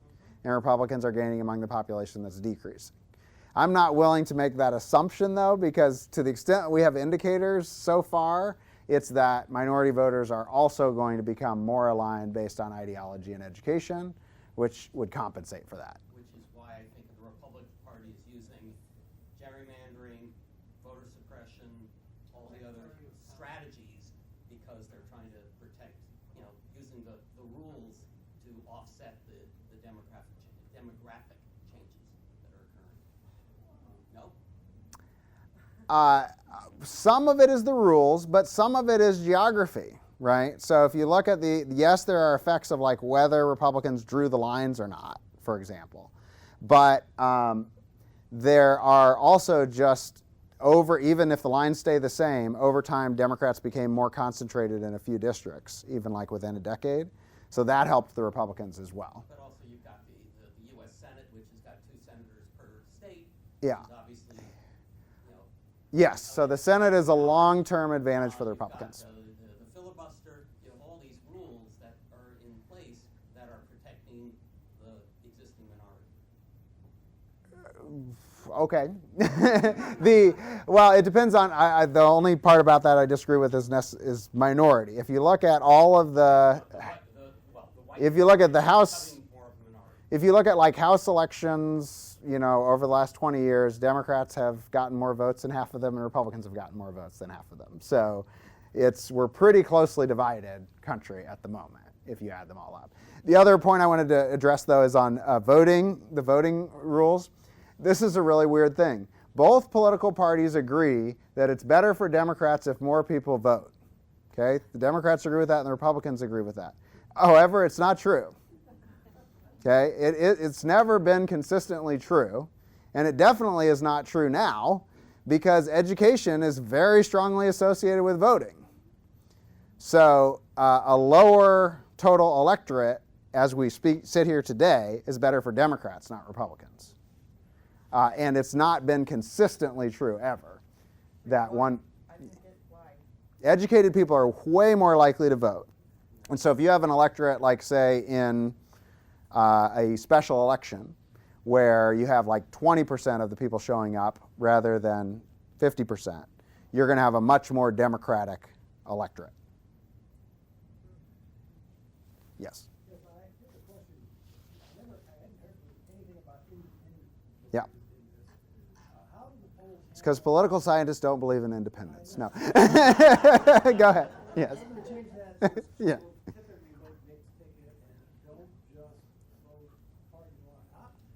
and Republicans are gaining among the population that's decreasing. I'm not willing to make that assumption, though, because to the extent we have indicators so far, it's that minority voters are also going to become more aligned based on ideology and education, which would compensate for that. Which is why I think the Republican Party is using gerrymandering, voter suppression, all the other strategies, because they're trying to protect, using the rules to offset the demographic changes that are occurring. No? Some of it is the rules, but some of it is geography, right? So if you look at yes, there are effects of like whether Republicans drew the lines or not, for example. But there are also just even if the lines stay the same, over time Democrats became more concentrated in a few districts, even like within a decade. So that helped the Republicans as well. But also you've got the U.S. Senate, which has got 2 senators per state. Yeah. Which is obviously, Yes, so the Senate is a long-term advantage for the Republicans. You've got the filibuster, all these rules that are in place that are protecting the existing minority. Okay. Well, it depends on, the only part about that I disagree with is minority. If you look at all of if you look at the House, if you look at like House elections, over the last 20 years, Democrats have gotten more votes than half of them, and Republicans have gotten more votes than half of them. So we're pretty closely divided country at the moment, if you add them all up. The other point I wanted to address, though, is on voting, the voting rules. This is a really weird thing. Both political parties agree that it's better for Democrats if more people vote. Okay? The Democrats agree with that, and the Republicans agree with that. However, it's not true. Okay, it's never been consistently true, and it definitely is not true now, because education is very strongly associated with voting. So a lower total electorate, as we sit here today, is better for Democrats, not Republicans. And it's not been consistently true ever. Educated people are way more likely to vote. And so if you have an electorate, like say in a special election where you have like 20% of the people showing up rather than 50%, you're going to have a much more democratic electorate. Yes? Yes, I have a question. I hadn't heard anything about independence. Yeah. How do the polls... It's because political scientists don't believe in independence. No. Go ahead. Yes. Yeah.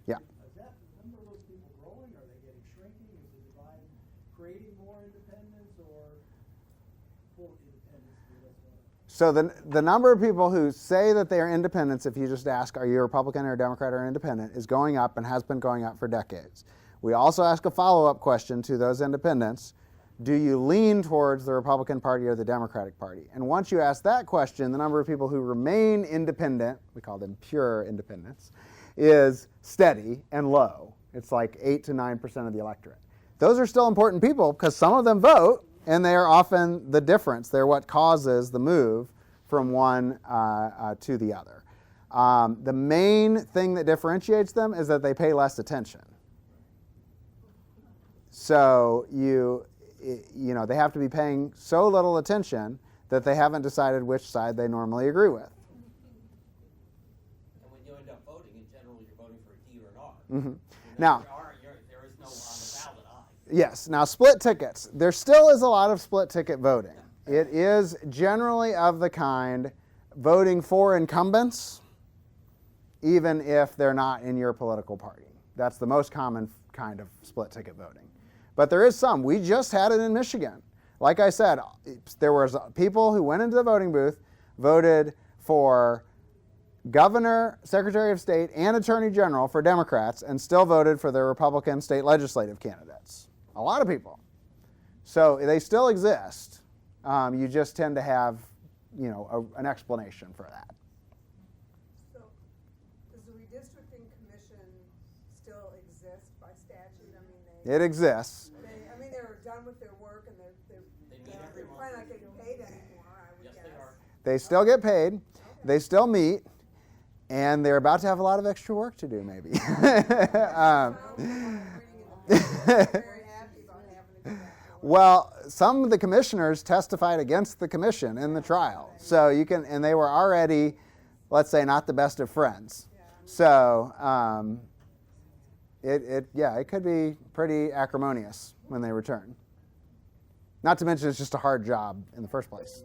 Yeah. Is that the number of those people growing? Are they getting shrinking? Is the divide creating more independence or full independence? So the number of people who say that they are independents, if you just ask, are you a Republican or a Democrat or independent, is going up and has been going up for decades. We also ask a follow-up question to those independents. Do you lean towards the Republican Party or the Democratic Party? And once you ask that question, the number of people who remain independent, we call them pure independents, is steady and low. It's like 8 to 9% of the electorate. Those are still important people because some of them vote, and they are often the difference. They're what causes the move from one to the other. The main thing that differentiates them is that they pay less attention. So they have to be paying so little attention that they haven't decided which side they normally agree with. Mm-hmm. Now, there is no on the ballot eye. Yes. Now, split tickets. There still is a lot of split ticket voting. It is generally of the kind voting for incumbents, even if they're not in your political party. That's the most common kind of split ticket voting. But there is some. We just had it in Michigan. Like I said, there was people who went into the voting booth, voted for governor, secretary of state, and attorney general for Democrats, and still voted for their Republican state legislative candidates. A lot of people. So they still exist. You just tend to have, an explanation for that. So, does the redistricting commission still exist by statute? I mean, they. It exists. I mean, they're done with their work and They meet they're every month. probably not getting paid anymore, I would Yes, guess. they are. They still get paid. They still meet. And they're about to have a lot of extra work to do, maybe. Well, some of the commissioners testified against the commission in the trial. So you can, and they were already, let's say, not the best of friends. So it could be pretty acrimonious when they return. Not to mention it's just a hard job in the first place.